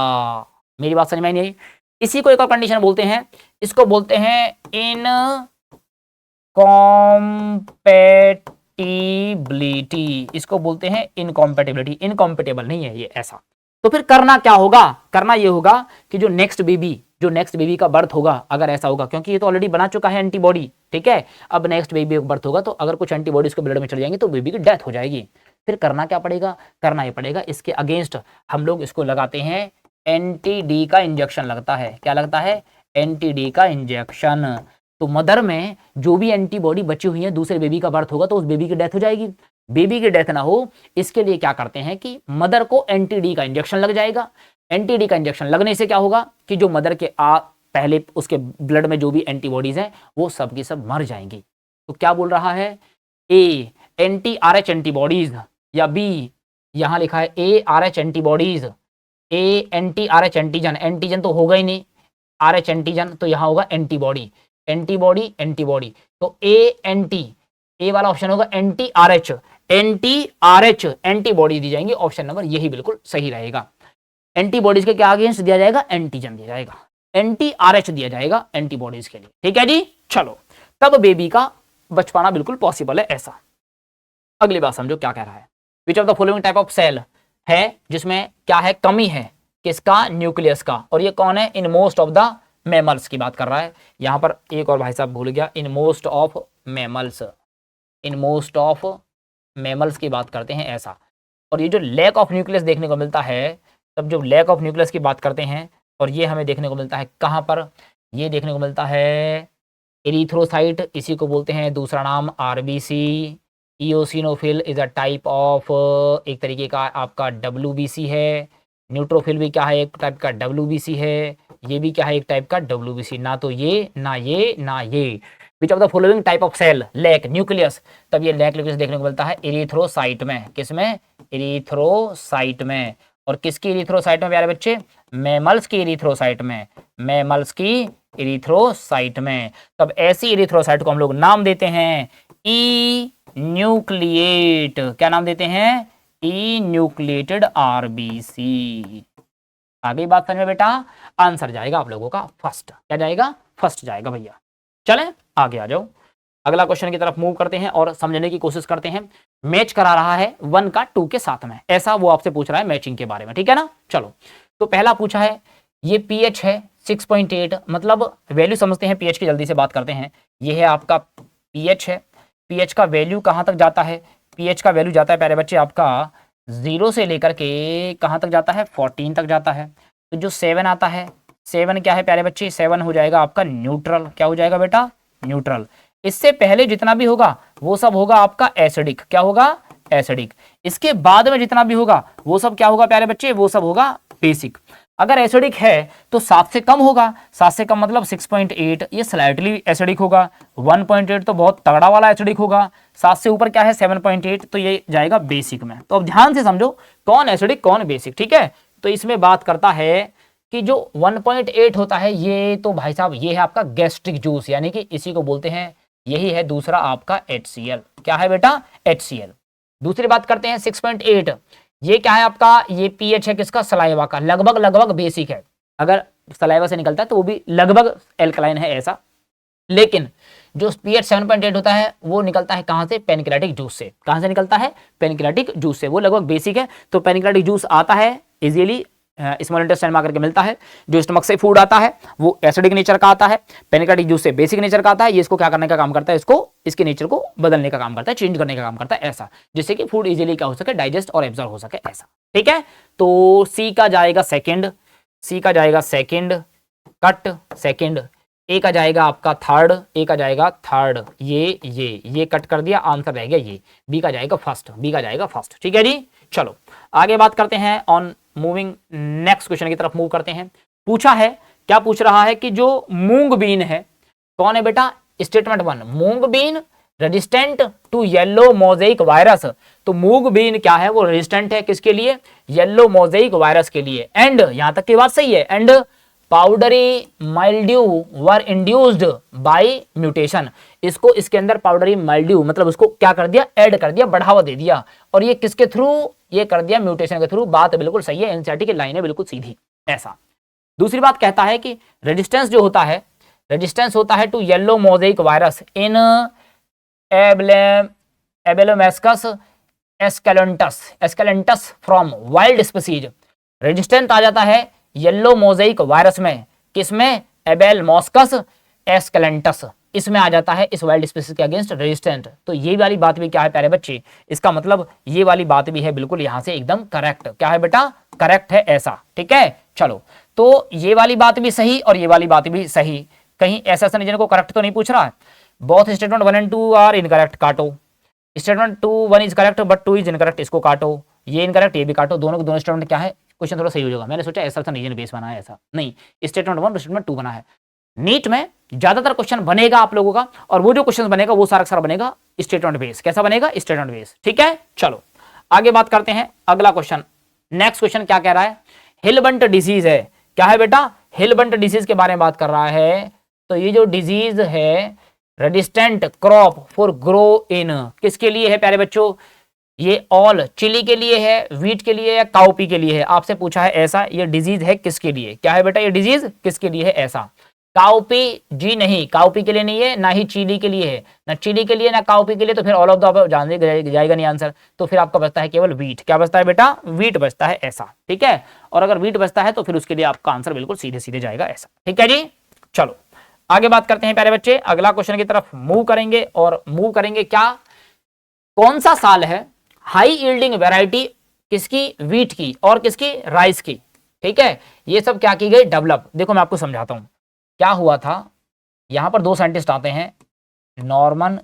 मेरी बात समझ में नहीं आई? इसी को एक और कंडीशन बोलते हैं, इसको बोलते हैं इनकॉम्पैटिबिलिटी, इसको बोलते हैं इनकॉम्पैटिबिलिटी, इनकॉम्पैटिबल नहीं है ये ऐसा। तो फिर करना क्या होगा? करना ये होगा कि जो नेक्स्ट बेबी का बर्थ होगा, अगर ऐसा होगा, क्योंकि ये तो ऑलरेडी बना चुका है एंटीबॉडी, ठीक है, अब नेक्स्ट बेबी का बर्थ होगा तो अगर कुछ एंटीबॉडी इसके ब्लड में चली जाएंगी तो बेबी की डेथ हो जाएगी। फिर करना क्या पड़ेगा? करना ये पड़ेगा इसके अगेंस्ट हम लोग इसको लगाते हैं एंटी-डी का इंजेक्शन लगता है। क्या लगता है? एंटी-डी का इंजेक्शन। तो मदर में जो भी एंटीबॉडी बची हुई है, दूसरे बेबी का बर्थ होगा तो उस बेबी की डेथ हो जाएगी। बेबी की डेथ ना हो इसके लिए क्या करते हैं कि मदर को एंटी-डी का इंजेक्शन लग जाएगा। एंटी-डी का इंजेक्शन लगने से क्या होगा कि जो मदर के पहले उसके ब्लड में जो भी एंटीबॉडीज हैं वो सब की सब मर जाएंगी। तो क्या बोल रहा है? ए एंटी-आरएच एंटीबॉडीज, या बी यहां लिखा है ए-आरएच एंटीबॉडीज, ए एंटी-आरएच एंटीजन, एंटीजन तो होगा ही नहीं, आरएच एंटीजन, तो यहां होगा एंटीबॉडी, एंटीबॉडी एंटीबॉडी। तो ए वाला ऑप्शन होगा एंटी-आरएच, एंटी-आरएच एंटीबॉडी दी जाएंगी। ऑप्शन नंबर यही बिल्कुल सही रहेगा। एंटीबॉडीज के क्या अगेंस्ट दिया जाएगा? एंटीजन दिया जाएगा, एंटी-आरएच दिया जाएगा एंटीबॉडीज के लिए, ठीक है जी। चलो, तब बेबी का बच पाना बिल्कुल पॉसिबल है ऐसा। अगली बात समझो क्या कह रहा है। Which of the following type of cell है जिसमें क्या है? कमी है किसका? न्यूक्लियस का। और ये कौन है? In most of the mammals की बात कर रहा है। यहां पर एक और भाई साहब भूल गया, in most of mammals, in most of mammals की बात करते हैं ऐसा। और ये जो लैक ऑफ न्यूक्लियस देखने को मिलता है, तब जो लैक ऑफ न्यूक्लियस की बात करते हैं, और ये हमें देखने को मिलता है कहां पर? ये देखने को मिलता है एरिथ्रोसाइट, इसी को बोलते हैं दूसरा नाम RBC. Eosinophil is a type of, एक तरीके का आपका डब्ल्यूबीसी है। न्यूट्रोफिल भी क्या है? एक टाइप का डब्ल्यूबीसी है। ये भी क्या है? एक टाइप का डब्ल्यूबीसी। ना तो ये ना ये ना ये। Which of the following type of cell lack nucleus, तब ये लैक न्यूक्लियस देखने को मिलता है एरिथ्रोसाइट में। किसमें? एरिथ्रोसाइट में। और किसकी एरिथ्रोसाइट में प्यारे बच्चे? मैमल्स की एरिथ्रोसाइट में, मैमल्स की एरिथ्रोसाइट में। तब ऐसी एरिथ्रोसाइट को हम लोग नाम देते हैं ई न्यूक्लिएट। क्या नाम देते हैं? ई न्यूक्लिएटेड आरबीसी। आ गई बात समझ में बेटा? आंसर जाएगा आप लोगों का फर्स्ट। क्या जाएगा? फर्स्ट जाएगा भैया। चलें आगे आ जाओ, अगला क्वेश्चन की तरफ मूव करते हैं और समझने की कोशिश करते हैं। मैच करा रहा है 1 का 2 के साथ में, ऐसा वो आपसे पूछ रहा है मैचिंग के बारे में, ठीक है ना। चलो, तो पहला पूछा है ये पीएच है 6.8, मतलब वैल्यू समझते हैं पीएच की, जल्दी से बात करते हैं। ये है आपका पीएच है। पीएच का वैल्यू कहां तक जाता है? पीएच का वैल्यू जाता है प्यारे बच्चे आपका 0 से लेकर के कहां तक जाता है? 14 तक जाता है। तो जो 7 आता है, 7 क्या है प्यारे बच्चे? 7 हो जाएगा आपका न्यूट्रल। क्या हो जाएगा बेटा? न्यूट्रल। इससे पहले जितना भी होगा वो सब होगा आपका एसिडिक। क्या होगा? एसिडिक। इसके बाद में जितना भी होगा वो सब क्या होगा प्यारे बच्चे? वो सब होगा बेसिक। अगर एसिडिक है तो 7 से कम होगा, 7 से कम मतलब 6.8, ये स्लाइटली एसिडिक होगा। 1.8 तो बहुत तगड़ा वाला एसिडिक होगा। 7 से ऊपर क्या है? 7.8, तो ये जाएगा बेसिक में। तो अब ध्यान से समझो कौन एसिडिक कौन बेसिक, ठीक है। तो इसमें बात करता है कि जो 1.8 होता है ये तो भाई साहब ये है आपका गैस्ट्रिक जूस, यानी कि इसी को बोलते हैं, यही है दूसरा आपका HCl। क्या है बेटा? HCl। दूसरी बात करते हैं 6.8, ये क्या है आपका? ये पीएच है किसका? सलाइवा का। लगभग बेसिक है। अगर सलाइवा से निकलता है तो वो भी लगभग एल्कलाइन है ऐसा। लेकिन जो पीएच 7.8 होता है वो निकलता है कहां से? पेनक्रियाटिक जूस से। कहां से निकलता है? पेनक्रियाटिक जूस से। वो लगभग बेसिक है। तो पेनक्रियाटिक जूस आता है इजीली, स्मॉल इंटेस्टाइन में आकर के मिलता है। जो स्टमक से फूड आता है वो एसिडिक नेचर का आता है, पेनक्रियाटिक जूस से बेसिक नेचर का आता है। ये इसको क्या करने का काम करता है? इसको, इसके नेचर को बदलने का काम करता है, चेंज करने का काम करता है ऐसा, जिससे कि फूड इजीली क्या हो सके? डाइजेस्ट और एब्जॉर्ब हो सके ऐसा, ठीक है। तो सी का जाएगा सेकंड, सी का जाएगा सेकंड, कट सेकंड। ए का जाएगा आपका थर्ड, ए का जाएगा थर्ड। ये कट कर दिया, आंसर रह गया ये। बी का जाएगा फर्स्ट, बी का जाएगा फर्स्ट, ठीक है जी। चलो आगे बात करते हैं, ऑन मूविंग नेक्स्ट क्वेश्चन की तरफ मूव करते हैं। पूछा है, क्या पूछ रहा है कि जो मूंग बीन है, कौन है बेटा? Statement 1, moong bean resistant to yellow mosaic virus. तो मूंग बीन क्या है, वो रेजिस्टेंट है किसके लिए, येलो मोजेइक वायरस के लिए। एंड यहां तक की बात सही है, and powdery mildew were induced by mutation, इसको इसके अंदर पाउडरी माइल्ड्यू मतलब उसको क्या कर दिया, ऐड कर दिया, बढ़ावा दे दिया, और ये किसके थ्रू, ये कर दिया म्यूटेशन के थ्रू। बात बिल्कुल सही है, एनसीईआरटी की लाइन है बिल्कुल सीधी ऐसा। दूसरी बात कहता है कि रेजिस्टेंस जो होता है, रेजिस्टेंस होता है to yellow mosaic virus in Abelmoschus esculentus from wild species. Resistant आ जाता है येलो मोजेइक वायरस में, किसमें, एबेलमोस्कस एस्केलेंटस, इसमें आ जाता है इस वाइल्ड स्पीसीज के अगेंस्ट रेजिस्टेंट। तो ये वाली बात भी क्या है प्यारे बच्चे, इसका मतलब ये वाली बात भी है बिल्कुल यहां से एकदम करेक्ट। क्या है बेटा, करेक्ट है ऐसा, ठीक है। चलो, तो ये वाली बात भी सही और ये वाली बात भी सही, कहीं ऐसा को करेक्ट तो नहीं पूछ रहा है। Both statement 1 and 2 are incorrect, काटो। Statement 2 1 is correct but 2 is incorrect, इसको काटो। ये इनकरेक्ट, ये भी काटो, दोनों के दोनों स्टेटमेंट क्या है, क्वेश्चन थोड़ा सही हो जाएगा। मैंने सोचा ऐसा रीजन बेस बना है, ऐसा नहीं, स्टेटमेंट 1 स्टेटमेंट 2 बना है। नीट में ज्यादातर क्वेश्चन बनेगा आप लोगों का, और वो जो क्वेश्चन बनेगा वो सारा सारा बनेगा स्टेटमेंट बेस। कैसा बनेगा, स्टेटमेंट बेस, ठीक है। चलो आगे बात करते हैं, अगला क्वेश्चन, नेक्स्ट क्वेश्चन क्या कह रहा है, हिलबंट डिजीज है। क्या है बेटा, हिलबंट डिजीज के बारे में बात कर रहा है। तो ये जो डिजीज है, resistant crop for grow in, किसके लिए है प्यारे बच्चों, ये ऑल चिली के लिए है, व्हीट के लिए है, काउपी के लिए है। आपसे पूछा है ऐसा, ये डिजीज है किसके लिए, क्या है बेटा ये डिजीज किसके लिए है ऐसा। काउपी जी नहीं, काउपी के लिए नहीं है, ना ही चिली के लिए है, ना चिली के लिए ना काउपी के लिए, तो फिर ऑल ऑफ द अबव जाने जाएगा नहीं आंसर। तो फिर आपका बचता है केवल व्हीट। क्या बचता है बेटा, व्हीट बचता है ऐसा, ठीक है। और अगर व्हीट बचता है तो फिर उसके लिए आपका आंसर बिल्कुल सीधे सीधे जाएगा ऐसा, ठीक है जी। चलो आगे बात करते हैं प्यारे बच्चे, अगला क्वेश्चन की तरफ मूव करेंगे, और मूव करेंगे क्या, कौन सा साल है हाई यील्डिंग वैरायटी किसकी, व्हीट की और किसकी, राइस की, ठीक है। ये सब क्या की गई, डेवलप। देखो मैं आपको समझाता हूं क्या हुआ था। यहां पर दो साइंटिस्ट आते हैं, Norman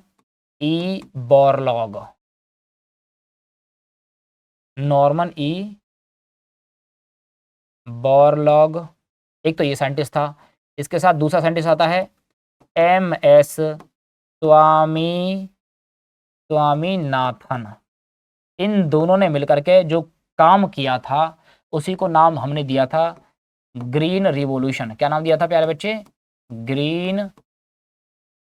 E Borlaug, Norman E Borlaug, एक तो ये साइंटिस्ट था, इसके साथ दूसरा साइंटिस्ट आता है MS स्वामीनाथन। इन दोनों ने मिलकर के जो काम किया था उसी को नाम हमने दिया था ग्रीन रिवॉल्यूशन। क्या नाम दिया था प्यारे बच्चे, ग्रीन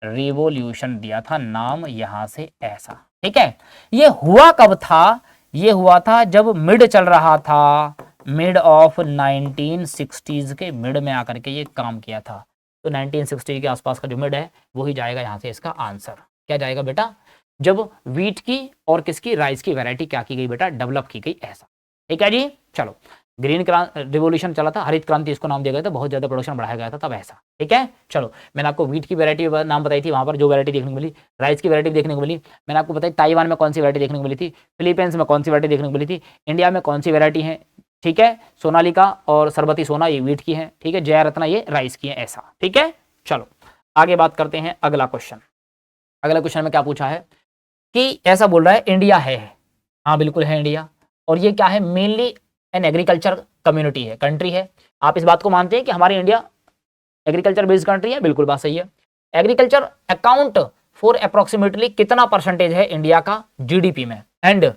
रिवॉल्यूशन दिया था नाम यहां से ऐसा, ठीक है। ये हुआ कब था, ये हुआ था जब मिड चल रहा था, मिड ऑफ 1960s के मिड में आकर के ये काम किया था। तो 1960 के आसपास का जो मिड है वही जाएगा यहां से इसका आंसर। क्या जाएगा बेटा, जब व्हीट की और किसकी, राइस की वैरायटी क्या की गई बेटा, डेवलप की गई ऐसा, ठीक है जी। चलो ग्रीन रिवॉल्यूशन चला था, हरित क्रांति इसको नाम दिया गया था, बहुत ज्यादा प्रोडक्शन बढ़ाया गया था तब ऐसा, ठीक है। चलो मैंने आपको व्हीट की वैरायटी नाम बताई थी, वहां पर जो वैरायटी देखने को मिली, राइस की वैरायटी देखने को मिली। मैंने आपको बताई ताइवान में कौन सी वैरायटी देखने को मिली थी, फिलीपींस में कौन सी वैरायटी देखने को मिली थी, इंडिया में कौन सी वैरायटी है, ठीक है। सोनालिका और सरबती सोना ये व्हीट की है, ठीक है। जया रत्ना ये राइस की है ऐसा, ठीक है। चलो आगे बात करते हैं, अगला क्वेश्चन। अगला क्वेश्चन में क्या पूछा है कि ऐसा बोल रहा है इंडिया है, हाँ बिल्कुल है इंडिया, और ये क्या है, मेनली एन एग्रीकल्चर कम्युनिटी है, कंट्री है। आप इस बात को मानते हैं कि हमारी इंडिया एग्रीकल्चर बेस्ड कंट्री है, बिल्कुल बात सही है। एग्रीकल्चर अकाउंट फॉर अप्रोक्सीमेटली कितना परसेंटेज है इंडिया का जीडीपी में, एंड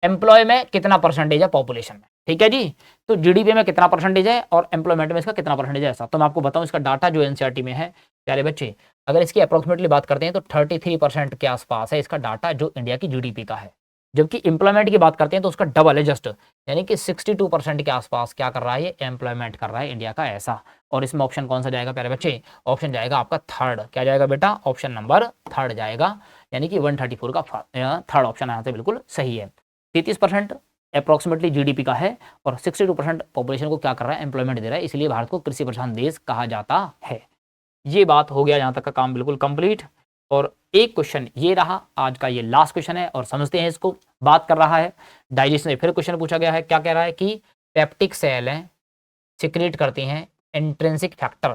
एम्प्लॉय में कितना परसेंटेज है पॉपुलेशन में, ठीक है जी। तो जीडीपी में कितना परसेंटेज है और एम्प्लॉयमेंट में इसका कितना परसेंटेज है ऐसा। तो मैं आपको बताऊं इसका डाटा जो एनसीईआरटी में है प्यारे बच्चे, अगर इसकी अप्रोक्सीमेटली बात करते हैं तो 33% के आसपास है इसका डाटा जो इंडिया की जीडीपी का है। जबकि एम्प्लॉयमेंट की बात करते हैं तो उसका डबल है जस्ट, यानी कि 62% के आसपास क्या कर रहा है ये, एम्प्लॉयमेंट कर रहा है इंडिया का ऐसा। और इसमें ऑप्शन कौन सा जाएगा प्यारे बच्चे, ऑप्शन जाएगा आपका थर्ड। क्या जाएगा बेटा, ऑप्शन नंबर थर्ड जाएगा, यानी कि 134 का थर्ड ऑप्शन यहाँ से बिल्कुल सही है। 33% अप्रोक्सीमेटली जीडीपी का है और 62% पॉपुलेशन को क्या कर रहा है, एम्प्लॉयमेंट दे रहा है, इसलिए भारत को कृषि प्रधान देश कहा जाता है। ये बात हो गया, यहाँ तक का काम बिल्कुल कंप्लीट। और एक क्वेश्चन ये रहा आज का, ये लास्ट क्वेश्चन है और समझते हैं इसको। बात कर रहा है डाइजेशन से, फिर क्वेश्चन पूछा गया है, क्या कह रहा है कि पेप्टिक सेलें सिक्रेट करती हैं intrinsic factor,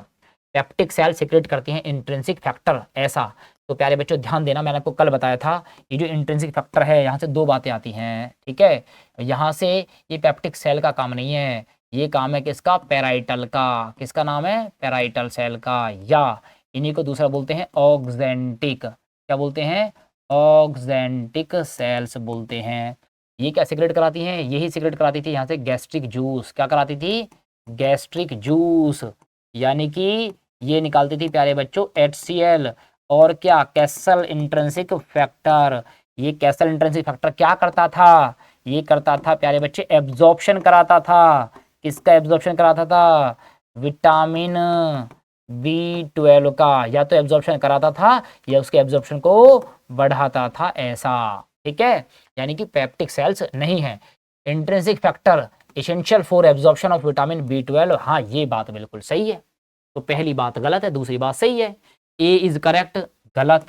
peptic cell secrete करती हैं इंट्रिंसिक फैक्टर ऐसा। तो प्यारे बच्चों ध्यान देना, मैंने आपको कल बताया था ये जो इंट्रिंसिक फैक्टर है यहाँ से दो बातें आती हैं, ठीक है। यहाँ से ये पेप्टिक सेल का काम नहीं है, ये काम है किसका, पेराइटल का। किसका नाम है, पेराइटल सेल का, या इन्हीं को दूसरा बोलते हैं ऑक्जेंटिक। क्या बोलते हैं, ऑक्जेंटिक सेल्स बोलते हैं। ये क्या सिक्रेट कराती हैं? यही सिक्रेट कराती थी यहाँ से गैस्ट्रिक जूस। क्या कराती थी? Gastric juice. यानी कि ये निकालती थी प्यारे बच्चों HCl और क्या कैसल इंट्रिंसिक फैक्टर। ये कैसल इंट्रिंसिक फैक्टर क्या करता था? ये करता था प्यारे बच्चे एब्जॉर्प्शन कराता था। किसका एब्जॉर्प्शन कराता था? विटामिन B12 का। या तो एब्जॉर्प्शन कराता था या उसके एब्जॉर्प्शन को बढ़ाता था, ऐसा। ठीक है, यानी कि पेप्टिक सेल्स नहीं है। Intrinsic factor essential for absorption of vitamin B12। हाँ, ये बात बिल्कुल सही है। तो पहली बात गलत है, दूसरी बात सही है। ए इज करेक्ट, गलत।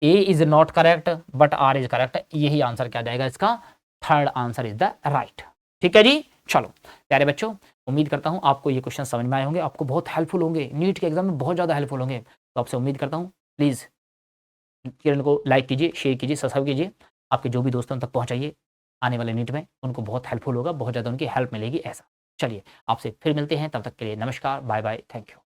A is not correct but R is correct. यही आंसर क्या जाएगा इसका? Third answer is the right. ठीक है जी, चलो प्यारे बच्चों, उम्मीद करता हूं आपको ये क्वेश्चन समझ में आए होंगे, आपको बहुत हेल्पफुल होंगे, नीट के एग्जाम में बहुत ज़्यादा हेल्पफुल होंगे। तो आपसे उम्मीद करता हूं प्लीज़ चैनल को लाइक कीजिए, शेयर कीजिए, सब्सक्राइब कीजिए, आपके जो भी दोस्तों तक पहुंचाइए। आने वाले नीट में उनको बहुत हेल्पफुल होगा, बहुत ज़्यादा उनकी हेल्प मिलेगी, ऐसा। चलिए आपसे फिर मिलते हैं, तब तक के लिए नमस्कार, बाय बाय, थैंक यू।